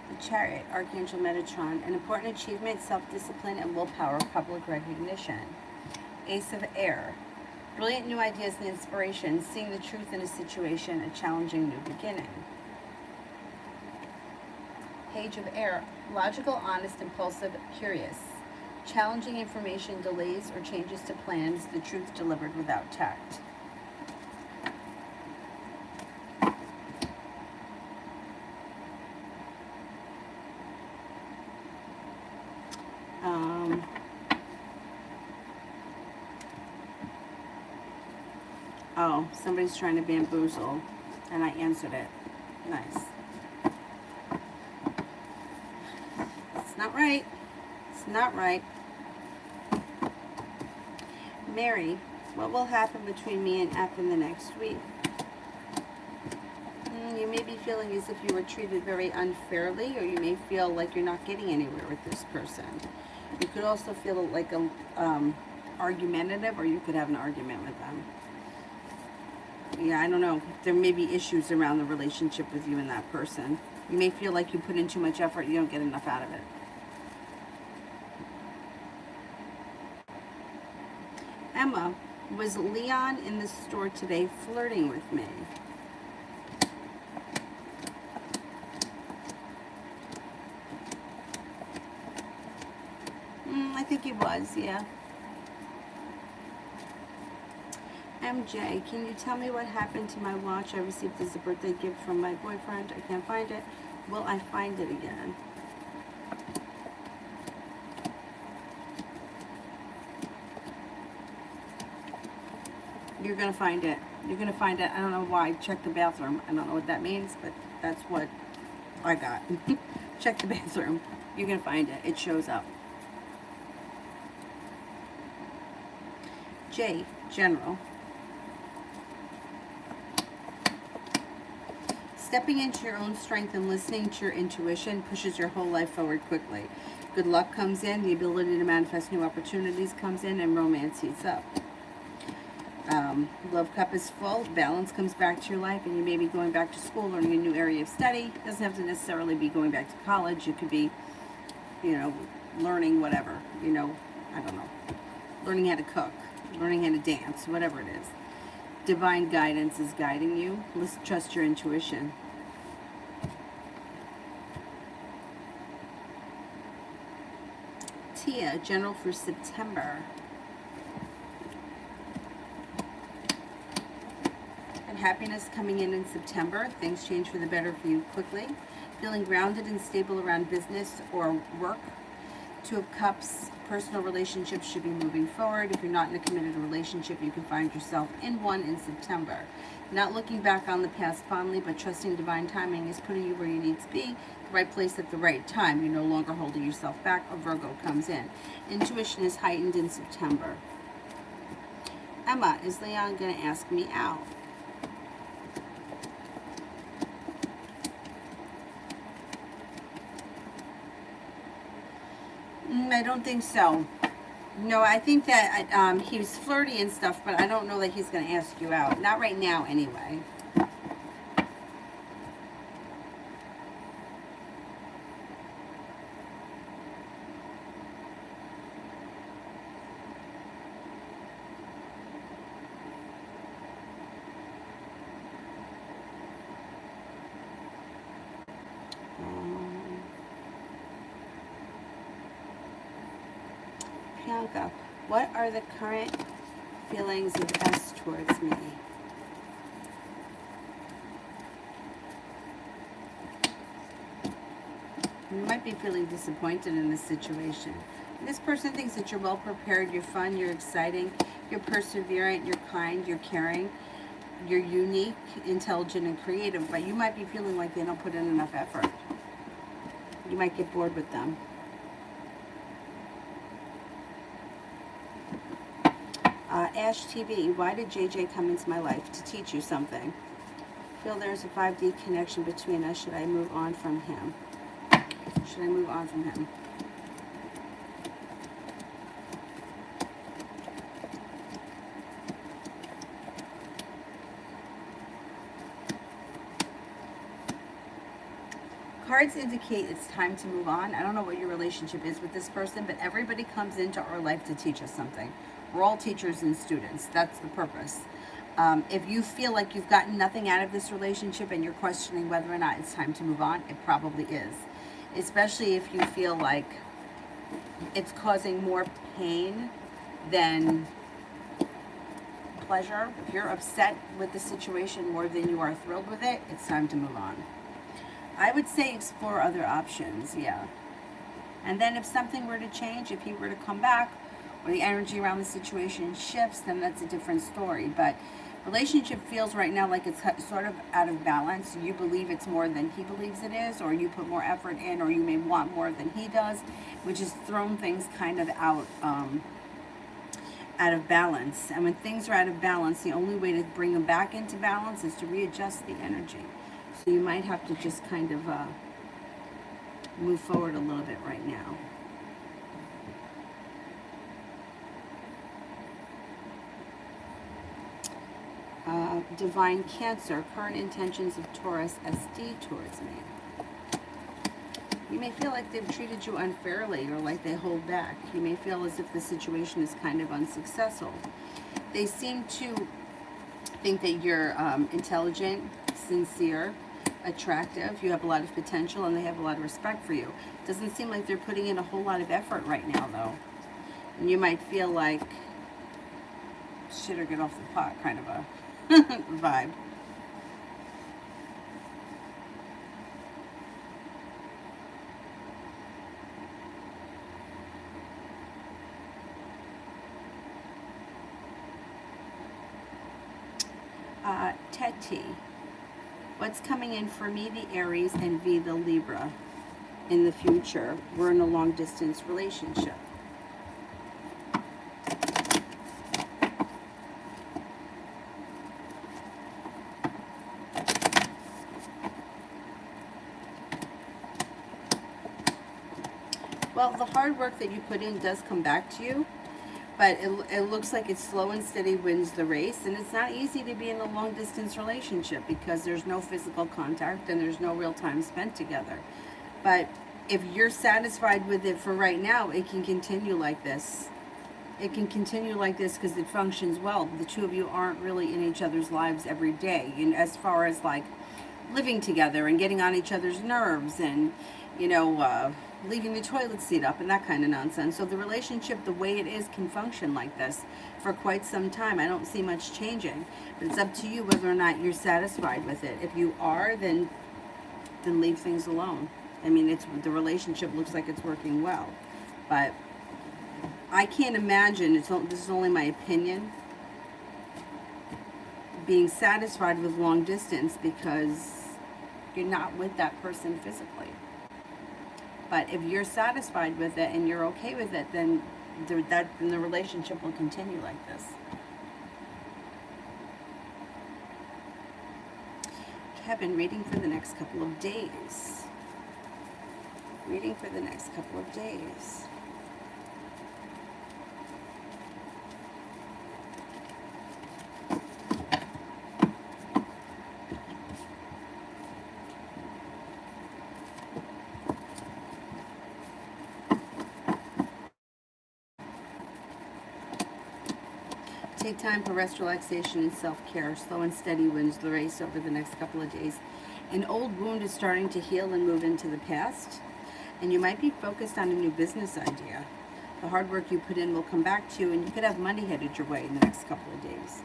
The Chariot, Archangel Metatron. An important achievement, self-discipline, and willpower, public recognition. Ace of Air. Brilliant new ideas and inspiration, seeing the truth in a situation, a challenging new beginning. Page of Air, logical, honest, impulsive, curious. Challenging information, delays, or changes to plans, the truth delivered without tact. Oh, somebody's trying to bamboozle, and I answered it. Nice. It's not right. It's not right. Mary, what will happen between me and F in the next week? You may be feeling as if you were treated very unfairly, or you may feel like you're not getting anywhere with this person. You could also feel like argumentative, or you could have an argument with them. Yeah, I don't know. There may be issues around the relationship with you and that person. You may feel like you put in too much effort, you don't get enough out of it. Emma, Was Leon in the store today flirting with me? I think he was, yeah. MJ, can you tell me what happened to my watch I received as a birthday gift from my boyfriend? I can't find it. Will I find it again? You're going to find it. You're going to find it. I don't know why. Check the bathroom. I don't know what that means, but that's what I got. Check the bathroom. You're going to find it. It shows up. J, General. Stepping into your own strength and listening to your intuition pushes your whole life forward quickly. Good luck comes in, the ability to manifest new opportunities comes in, and romance heats up. Love cup is full, balance comes back to your life, and you may be going back to school, learning a new area of study. It doesn't have to necessarily be going back to college. You could be, learning whatever, I don't know, learning how to cook, learning how to dance, whatever it is. Divine guidance is guiding you. Let's trust your intuition. Tia, General for September. And happiness coming in September. Things change for the better for you quickly. Feeling grounded and stable around business or work. Two of Cups, personal relationships should be moving forward. If you're not in a committed relationship, you can find yourself in one in September. Not looking back on the past fondly, but trusting divine timing is putting you where you need to be, the right place at the right time. You're no longer holding yourself back. A Virgo comes in. Intuition is heightened in September. Emma, is Leon going to ask me out? I don't think so. No, I think that he was flirty and stuff, but I don't know that he's going to ask you out. Not right now, anyway. Bianca, what are the current feelings of S towards me? You might be feeling disappointed in this situation. This person thinks that you're well prepared, you're fun, you're exciting, you're perseverant, you're kind, you're caring, you're unique, intelligent, and creative, but you might be feeling like they don't put in enough effort. You might get bored with them. Ash TV, why did JJ come into my life? To teach you something. Feel there's a 5D connection between us. Should I move on from him? Should I move on from him? Cards indicate it's time to move on. I don't know what your relationship is with this person, but everybody comes into our life to teach us something. We're all teachers and students. That's the purpose. If you feel like you've gotten nothing out of this relationship and you're questioning whether or not it's time to move on, it probably is. Especially if you feel like it's causing more pain than pleasure. If you're upset with the situation more than you are thrilled with it, it's time to move on. I would say explore other options, yeah. And then if something were to change, if he were to come back, or the energy around the situation shifts, then that's a different story. But relationship feels right now like it's sort of out of balance. You believe it's more than he believes it is, or you put more effort in, or you may want more than he does, which has thrown things kind of out of balance. And when things are out of balance, the only way to bring them back into balance is to readjust the energy. So you might have to just kind of move forward a little bit right now. Divine Cancer, current intentions of Taurus SD towards me. You may feel like they've treated you unfairly or like they hold back. You may feel as if the situation is kind of unsuccessful. They seem to think that you're intelligent, sincere, attractive. You have a lot of potential, and they have a lot of respect for you. Doesn't seem like they're putting in a whole lot of effort right now, though. And you might feel like shit or get off the pot kind of a vibe. Teti. What's coming in for me, the Aries, and V, the Libra, in the future? We're in a long distance relationship. Well, the hard work that you put in does come back to you, but it looks like it's slow and steady wins the race, and it's not easy to be in a long distance relationship because there's no physical contact and there's no real time spent together. But if you're satisfied with it for right now, it can continue like this. It can continue like this because it functions well. The two of you aren't really in each other's lives every day, and as far as like living together and getting on each other's nerves and, you know, leaving the toilet seat up and that kind of nonsense. So the relationship, the way it is, can function like this for quite some time. I don't see much changing, but it's up to you whether or not you're satisfied with it. If you are, then leave things alone. I mean, the relationship looks like it's working well, but I can't imagine, this is only my opinion, being satisfied with long distance because you're not with that person physically. But if you're satisfied with it and you're okay with it, then the relationship will continue like this. Kevin, reading for the next couple of days. Reading for the next couple of days. Take time for rest, relaxation, and self-care. Slow and steady wins the race over the next couple of days. An old wound is starting to heal and move into the past, and you might be focused on a new business idea. The hard work you put in will come back to you, and you could have money headed your way in the next couple of days.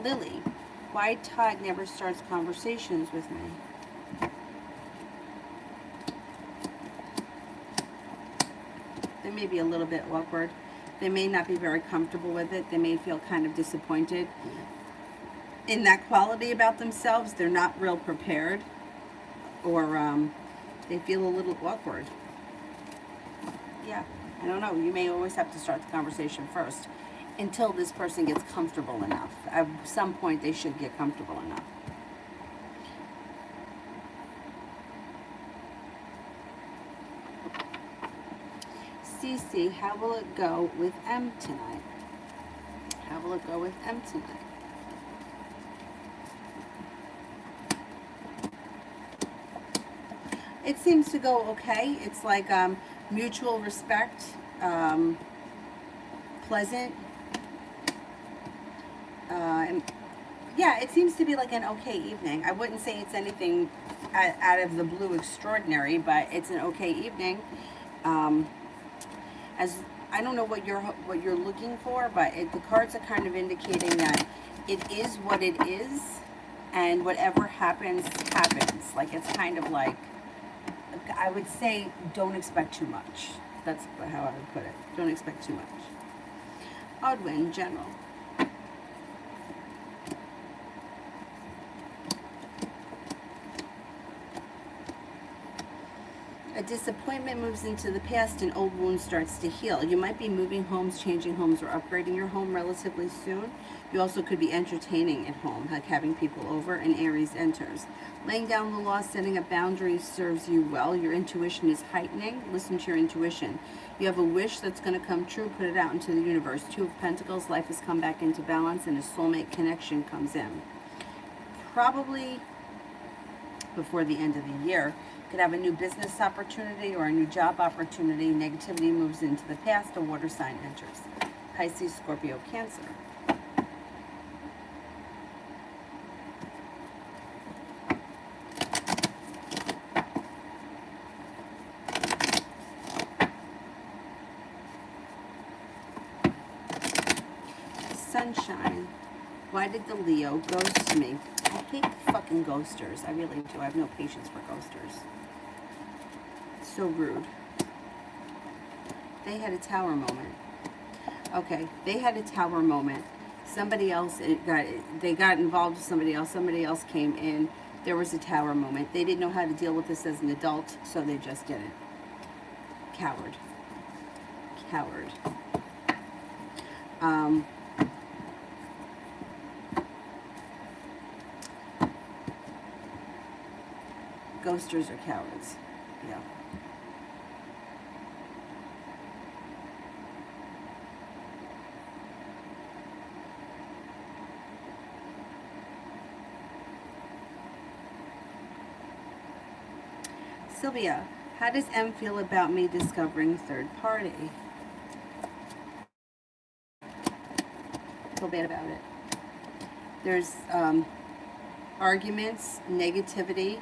Lily, why Todd never starts conversations with me? They may be a little bit awkward. They may not be very comfortable with it. They may feel kind of disappointed in that quality about themselves. They're not real prepared, or they feel a little awkward. Yeah, I don't know. You may always have to start the conversation first until this person gets comfortable enough. At some point, they should get comfortable enough. Cece, how will it go with M tonight? How will it go with M tonight? It seems to go okay. It's like mutual respect, pleasant. And yeah, it seems to be like an okay evening. I wouldn't say it's anything out of the blue extraordinary, but it's an okay evening. As I don't know what you're looking for, but the cards are kind of indicating that it is what it is, and whatever happens, happens. Like, it's kind of like, I would say, don't expect too much. That's how I would put it. Don't expect too much. Odwin, general. A disappointment moves into the past, and old wound starts to heal. You might be moving homes, changing homes, or upgrading your home relatively soon. You also could be entertaining at home, like having people over, and Aries enters. Laying down the law, setting up boundaries serves you well. Your intuition is heightening. Listen to your intuition. You have a wish that's going to come true. Put it out into the universe. Two of Pentacles, life has come back into balance, and a soulmate connection comes in. Probably before the end of the year. Could have a new business opportunity or a new job opportunity. Negativity moves into the past. A water sign enters. Pisces, Scorpio, Cancer. Sunshine. Why did the Leo ghost me? I hate fucking ghosters. I really do. I have no patience for ghosters. So rude. They had a tower moment. Okay, they had a tower moment. Somebody else they got involved with somebody else. Somebody else came in. There was a tower moment. They didn't know how to deal with this as an adult, so they just didn't. Coward. Coward. Ghosters are cowards. Yeah. Sylvia, how does M feel about me discovering third party? Feel bad about it. There's arguments, negativity.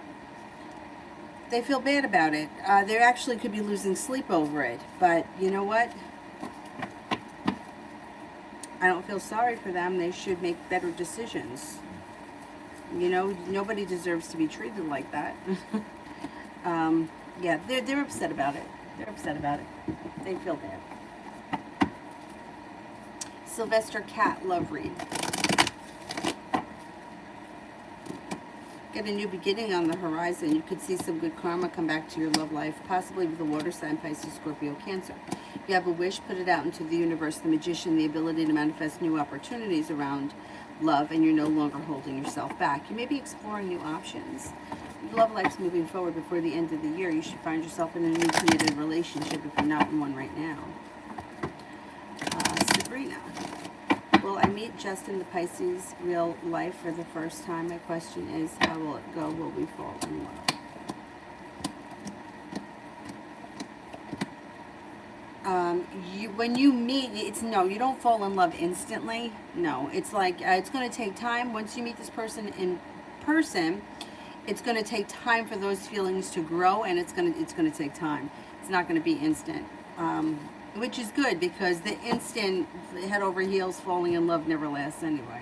They feel bad about it. They actually could be losing sleep over it. But you know what? I don't feel sorry for them. They should make better decisions. You know, nobody deserves to be treated like that. Yeah, they're upset about it. They're upset about it. They feel bad. Sylvester Cat love read. Get a new beginning on the horizon. You could see some good karma come back to your love life, possibly with the water sign, Pisces, Scorpio, Cancer. If you have a wish, put it out into the universe. The magician, the ability to manifest new opportunities around love, and you're no longer holding yourself back. You may be exploring new options. Love life's moving forward before the end of the year. You should find yourself in a new committed relationship if you're not in one right now. Sabrina. Will I meet Justin the Pisces real life for the first time? My question is, how will it go? Will we fall in love? When you meet, you don't fall in love instantly. No, it's like, it's going to take time. Once you meet this person in person, it's going to take time for those feelings to grow, and it's going to take time. It's not going to be instant, which is good, because the instant head over heels falling in love never lasts anyway.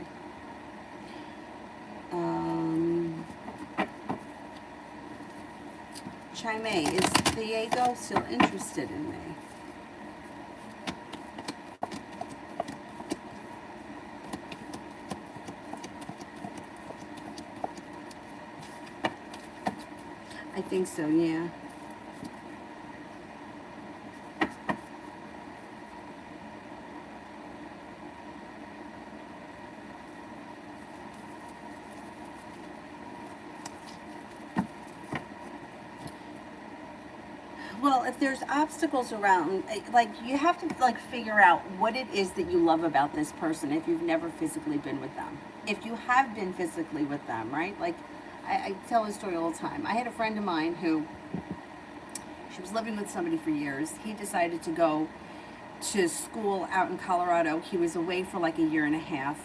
Chime, is Diego still interested in me? I think so, yeah. Well, if there's obstacles around, like, you have to, like, figure out what it is that you love about this person if you've never physically been with them. If you have been physically with them, right? Like, I tell this story all the time. I had a friend of mine who, she was living with somebody for years. He decided to go to school out in Colorado. He was away for like a year and a half.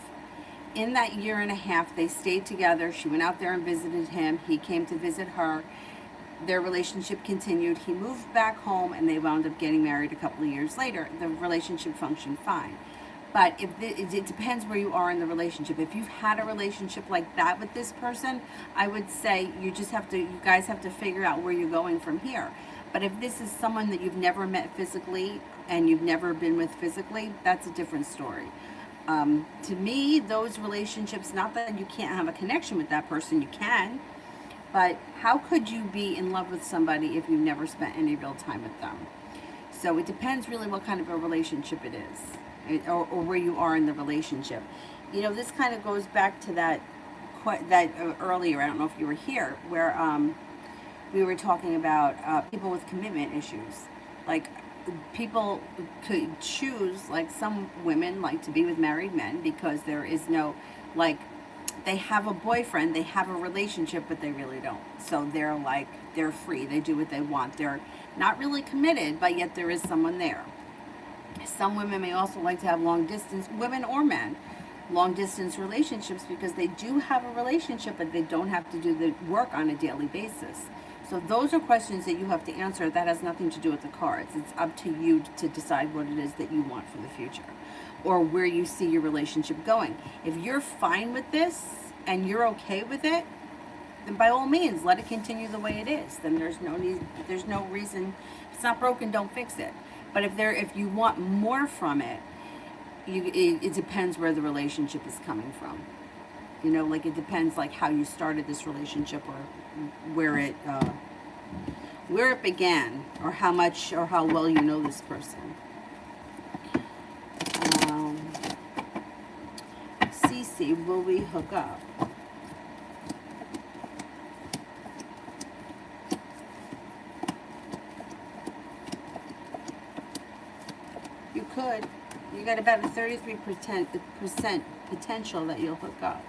In that year and a half, they stayed together. She went out there and visited him. He came to visit her. Their relationship continued. He moved back home, and they wound up getting married a couple of years later. The relationship functioned fine. But it depends where you are in the relationship. If you've had a relationship like that with this person, I would say you guys have to figure out where you're going from here. But if this is someone that you've never met physically and you've never been with physically, that's a different story. To me, those relationships, not that you can't have a connection with that person, you can, but how could you be in love with somebody if you've never spent any real time with them? So it depends really what kind of a relationship it is, or where you are in the relationship. You know, this kind of goes back to that earlier, I don't know if you were here, where we were talking about people with commitment issues. Like, people could choose, like, some women like to be with married men because there is no, like, they have a boyfriend, they have a relationship, but they really don't. So they're free, they do what they want. They're not really committed, but yet there is someone there. Some women may also like to have long distance, women or men, long distance relationships, because they do have a relationship but they don't have to do the work on a daily basis. So those are questions that you have to answer. That has nothing to do with the cards. It's up to you to decide what it is that you want for the future or where you see your relationship going. If you're fine with this and you're okay with it, then by all means let it continue the way it is. Then there's no need, there's no reason. If it's not broken, don't fix it. But if you want more from it, it depends where the relationship is coming from. You know, like it depends like how you started this relationship or where it began, or how much or how well you know this person. Cece, will we hook up? You could. You got about a 33% potential that you'll hook up.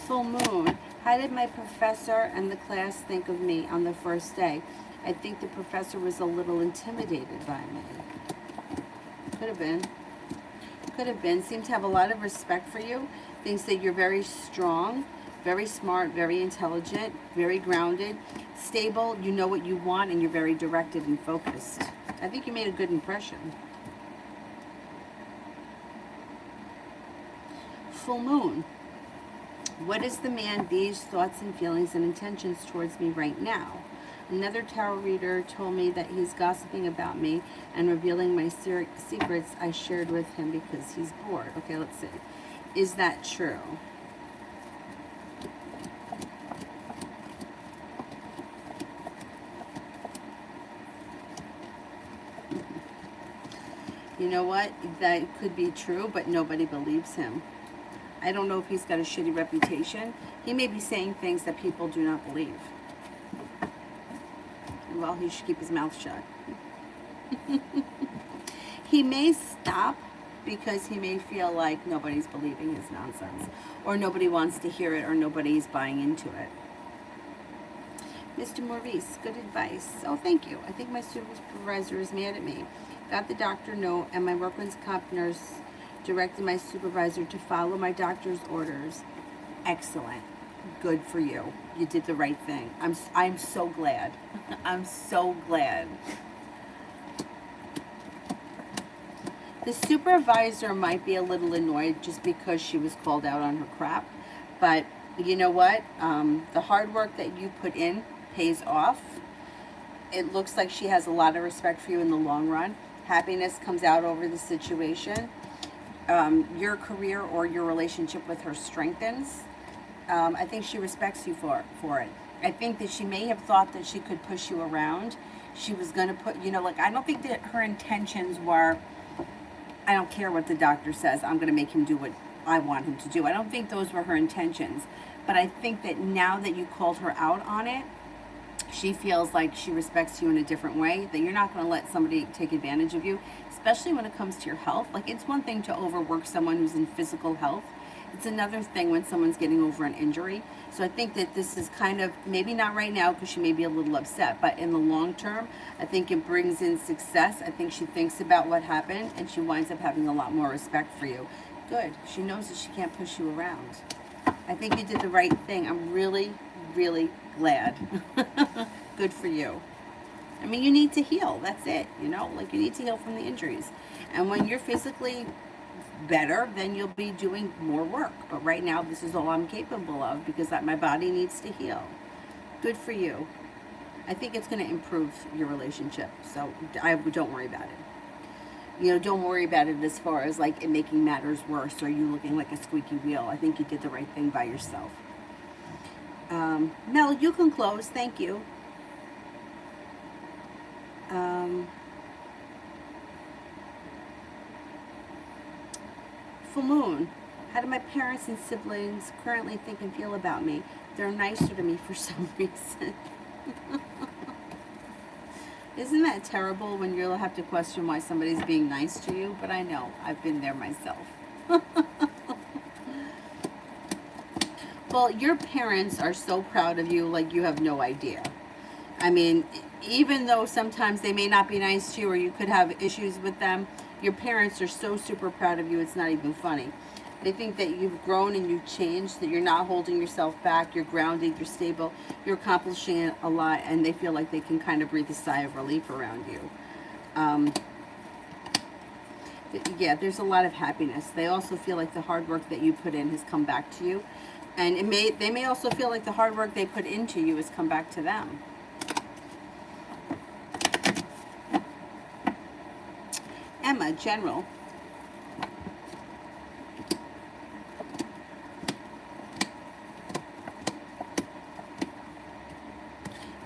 Full moon. How did my professor and the class think of me on the first day? I think the professor was a little intimidated by me. Could have been. Could have been. Seems to have a lot of respect for you. Thinks that you're very strong, very smart, very intelligent, very grounded, stable. You know what you want, and you're very directed and focused. I think you made a good impression. Full moon. What is the man B's thoughts and feelings and intentions towards me right now? Another tarot reader told me that he's gossiping about me and revealing my secrets I shared with him because he's bored. Okay, let's see. Is that true? You know what? That could be true, but nobody believes him. I don't know if he's got a shitty reputation. He may be saying things that people do not believe. Well, he should keep his mouth shut. He may stop because he may feel like nobody's believing his nonsense, or nobody wants to hear it, or nobody's buying into it. Mr. Maurice, good advice. Oh, thank you. I think my supervisor is mad at me. Got the doctor note, and my workman's comp nurse directed my supervisor to follow my doctor's orders. Excellent. Good for you. You did the right thing. I'm so glad. I'm so glad. The supervisor might be a little annoyed just because she was called out on her crap, but you know what? The hard work that you put in pays off. It looks like she has a lot of respect for you in the long run. Happiness comes out over the situation. Your career or your relationship with her strengthens. I think she respects you for it. I think that she may have thought that she could push you around. She was going to put, you know, like, I don't think that her intentions were, I don't care what the doctor says, I'm going to make him do what I want him to do. I don't think those were her intentions. But I think that now that you called her out on it, she feels like she respects you in a different way, that you're not going to let somebody take advantage of you, especially when it comes to your health. Like, it's one thing to overwork someone who's in physical health. It's another thing when someone's getting over an injury. So I think that this is kind of, maybe not right now because she may be a little upset, but in the long term, I think it brings in success. I think she thinks about what happened and she winds up having a lot more respect for you. Good. She knows that she can't push you around. I think you did the right thing. I'm really, really glad. Good for you. I mean, you need to heal. That's it. You know, like, you need to heal from the injuries. And when you're physically better, then you'll be doing more work. But right now, this is all I'm capable of because my body needs to heal. Good for you. I think it's going to improve your relationship. So don't worry about it. You know, don't worry about it as far as like it making matters worse or you looking like a squeaky wheel. I think you did the right thing by yourself. Mel, you can close. Thank you. Full moon. How do my parents and siblings currently think and feel about me? They're nicer to me for some reason. Isn't that terrible when you'll have to question why somebody's being nice to you? But I know. I've been there myself. Well, your parents are so proud of you, like you have no idea. I mean, even though sometimes they may not be nice to you or you could have issues with them, your parents are so super proud of you, it's not even funny. They think that you've grown and you've changed, that you're not holding yourself back, you're grounded, you're stable, you're accomplishing a lot, and they feel like they can kind of breathe a sigh of relief around you. Um, yeah, there's a lot of happiness. They also feel like the hard work that you put in has come back to you. And they may also feel like the hard work they put into you has come back to them. Emma, general.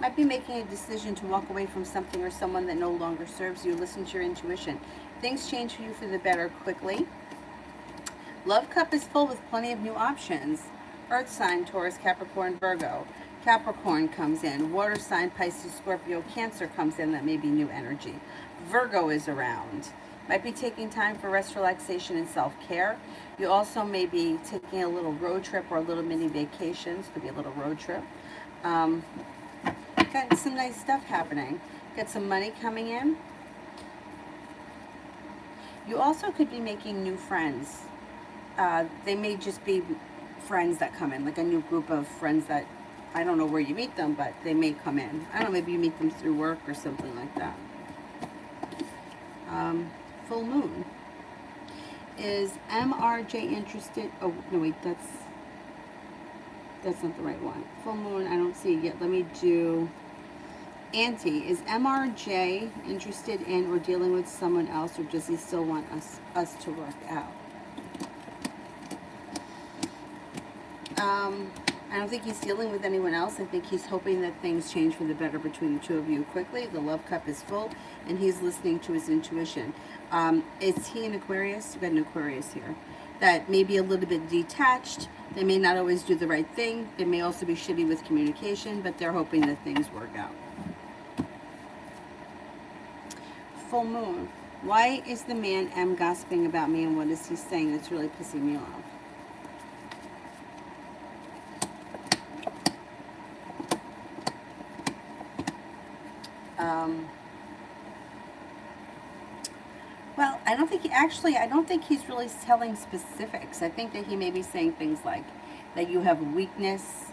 Might be making a decision to walk away from something or someone that no longer serves you. Listen to your intuition. Things change for you for the better quickly. Love cup is full with plenty of new options. Earth sign, Taurus, Capricorn, Virgo. Capricorn comes in. Water sign, Pisces, Scorpio, Cancer comes in. That may be new energy. Virgo is around. Might be taking time for rest, relaxation, and self-care. You also may be taking a little road trip or a little mini vacations. Could be a little road trip. Got some nice stuff happening. Got some money coming in. You also could be making new friends. They may just be friends that come in, like a new group of friends that, I don't know where you meet them, but they may come in. I don't know, maybe you meet them through work or something like that. Full moon. Is MRJ interested? Oh, no, wait, that's not the right one. Full moon, I don't see it yet. Let me do Auntie. Is MRJ interested in or dealing with someone else, or does he still want us to work out? I don't think he's dealing with anyone else. I think he's hoping that things change for the better between the two of you quickly. The love cup is full, and he's listening to his intuition. Is he an Aquarius? We've got an Aquarius here. That may be a little bit detached. They may not always do the right thing. They may also be shitty with communication, but they're hoping that things work out. Full moon. Why is the man M gossiping about me, and what is he saying that's really pissing me off? Well, I don't think he's really telling specifics. I think that he may be saying things like that you have a weakness,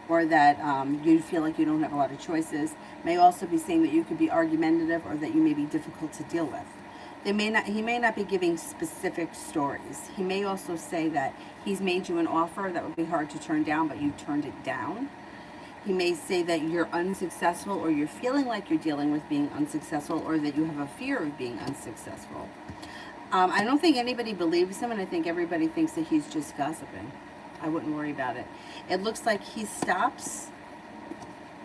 or that you feel like you don't have a lot of choices. May also be saying that you could be argumentative, or that you may be difficult to deal with. He may not be giving specific stories. He may also say that he's made you an offer that would be hard to turn down, but you turned it down. He may say that you're unsuccessful, or you're feeling like you're dealing with being unsuccessful, or that you have a fear of being unsuccessful. I don't think anybody believes him, and I think everybody thinks that he's just gossiping. I wouldn't worry about it. It looks like he stops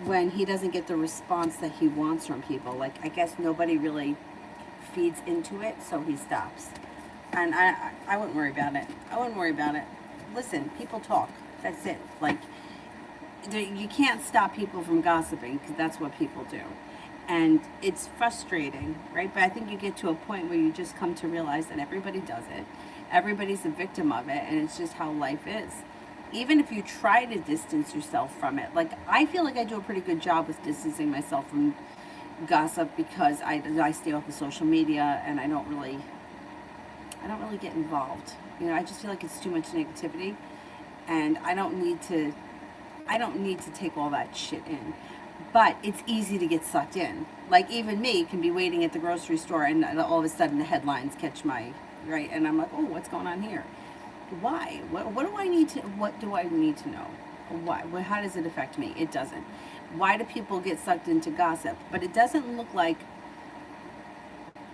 when he doesn't get the response that he wants from people. Like, I guess nobody really feeds into it, so he stops. And I wouldn't worry about it. I wouldn't worry about it. Listen, people talk. That's it. Like, you can't stop people from gossiping, because that's what people do. And it's frustrating, right? But I think you get to a point where you just come to realize that everybody does it. Everybody's a victim of it, and it's just how life is. Even if you try to distance yourself from it, like, I feel like I do a pretty good job with distancing myself from gossip, because I stay off of social media, and I don't really get involved. You know, I just feel like it's too much negativity, and I don't need to take all that shit in. But it's easy to get sucked in. Like, even me can be waiting at the grocery store, and all of a sudden the headlines catch my, right? And I'm like, oh, what's going on here? Why? What do I need to know? Why? How does it affect me? It doesn't. Why do people get sucked into gossip? But it doesn't look like,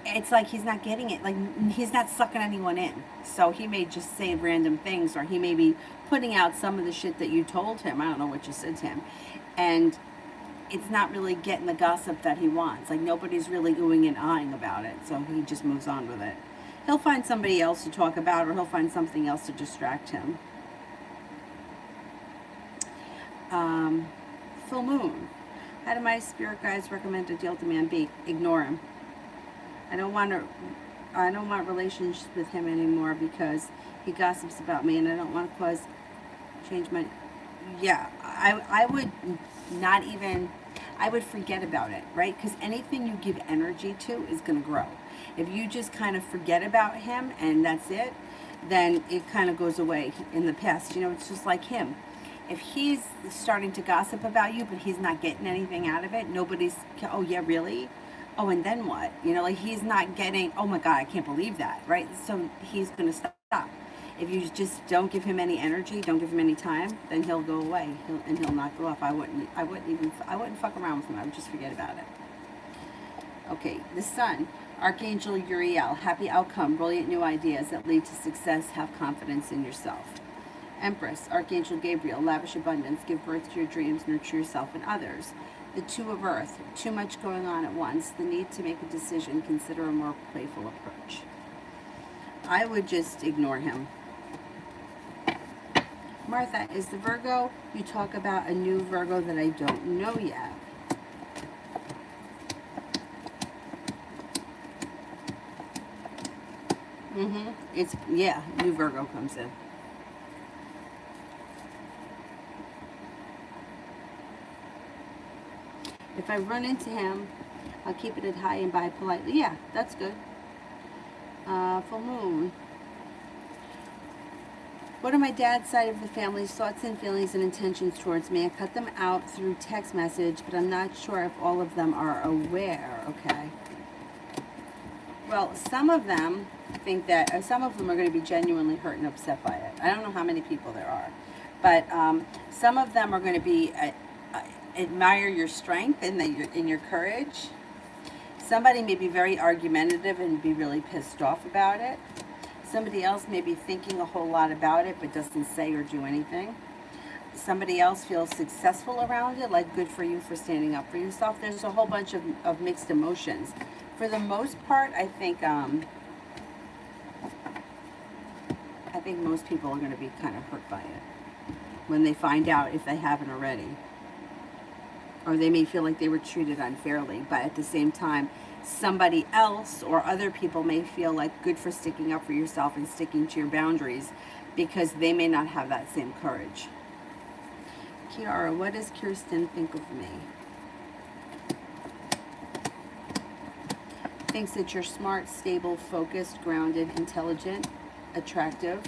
it's like he's not getting it. Like, he's not sucking anyone in. So he may just say random things, or he may be putting out some of the shit that you told him. I don't know what you said to him. And it's not really getting the gossip that he wants. Like, nobody's really oohing and ahhing about it. So he just moves on with it. He'll find somebody else to talk about, or he'll find something else to distract him. Full moon. How do my spirit guides recommend a deal to man B? Ignore him. I don't want relationships with him anymore, because he gossips about me, and I don't want to change my Yeah, I would not even, I would forget about it, right? Because anything you give energy to is going to grow. If you just kind of forget about him and that's it, then it kind of goes away in the past. You know, it's just like him. If he's starting to gossip about you, but he's not getting anything out of it, nobody's, oh yeah, really? Oh, and then what? You know, like he's not getting, oh my God, I can't believe that, right? So he's going to stop. If you just don't give him any energy, don't give him any time, then he'll go away, he'll not go off. I wouldn't fuck around with him. I would just forget about it. Okay, the Sun, Archangel Uriel, happy outcome, brilliant new ideas that lead to success. Have confidence in yourself. Empress, Archangel Gabriel, lavish abundance, give birth to your dreams, nurture yourself and others. The Two of Earth, too much going on at once, the need to make a decision, consider a more playful approach. I would just ignore him. Martha, is the Virgo, you talk about a new Virgo that I don't know yet. It's, yeah, new Virgo comes in. If I run into him, I'll keep it at high and bye politely. Yeah, that's good. Full moon. What are my dad's side of the family's thoughts and feelings and intentions towards me? I cut them out through text message, but I'm not sure if all of them are aware. Okay. Well, some of them think that, some of them are going to be genuinely hurt and upset by it. I don't know how many people there are, but some of them are going to be admire your strength and in your courage. Somebody may be very argumentative and be really pissed off about it. Somebody else may be thinking a whole lot about it but doesn't say or do anything. Somebody else feels successful around it, like good for you for standing up for yourself. There's a whole bunch of mixed emotions. For the most part, I think most people are going to be kind of hurt by it when they find out, if they haven't already. Or they may feel like they were treated unfairly, but at the same time, somebody else or other people may feel like good for sticking up for yourself and sticking to your boundaries because they may not have that same courage. Kiara, what does Kirsten think of me? Thinks that you're smart, stable, focused, grounded, intelligent, attractive.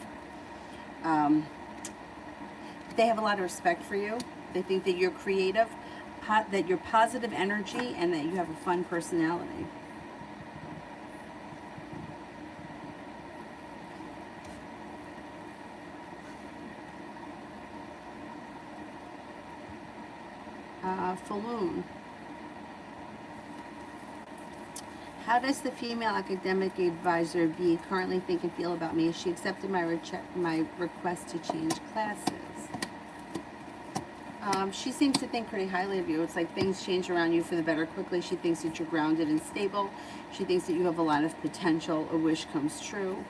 They have a lot of respect for you. They think that you're creative, that you're positive energy, and that you have a fun personality. Full moon. How does the female academic advisor B currently think and feel about me? She accepted my request to change classes. She seems to think pretty highly of you. It's like things change around you for the better quickly. She thinks that you're grounded and stable. She thinks that you have a lot of potential. A wish comes true.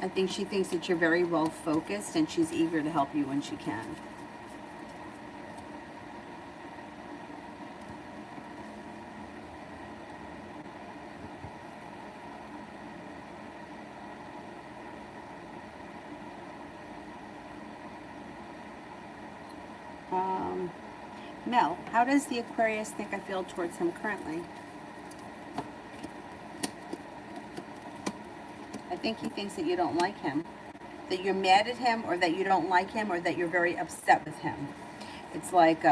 I think she thinks that you're very well focused and she's eager to help you when she can. Mel, how does the Aquarius think I feel towards him currently? I think he thinks that you don't like him, that you're mad at him, or that you don't like him, or that you're very upset with him. It's like,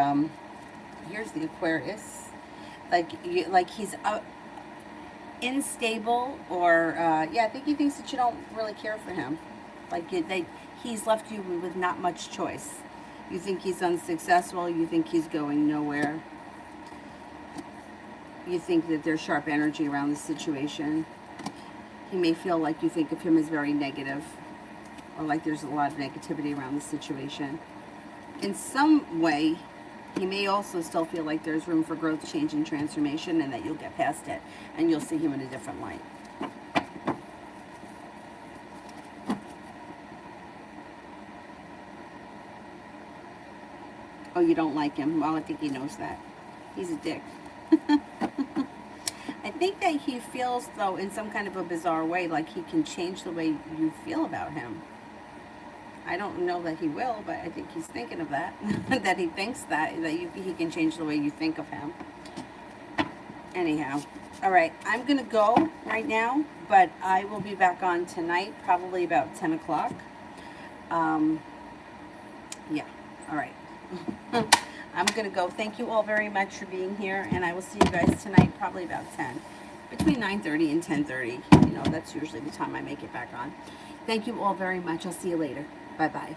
here's the Aquarius, like he's unstable, or yeah, I think he thinks that you don't really care for him, like he's left you with not much choice. You think he's unsuccessful. You think he's going nowhere. You think that there's sharp energy around the situation. He may feel like you think of him as very negative, or like there's a lot of negativity around the situation. In some way, he may also still feel like there's room for growth, change, and transformation, and that you'll get past it, and you'll see him in a different light. Oh, you don't like him? Well, I think he knows that. He's a dick. I think that he feels, though, in some kind of a bizarre way, like he can change the way you feel about him. I don't know that he will, but I think he's thinking of that. That he thinks that he can change the way you think of him. Anyhow, all right, I'm going to go right now, but I will be back on tonight, probably about 10 o'clock. Yeah, all right. I'm going to go. Thank you all very much for being here, and I will see you guys tonight, probably about 10. Between 9:30 and 10:30. You know, that's usually the time I make it back on. Thank you all very much. I'll see you later. Bye-bye.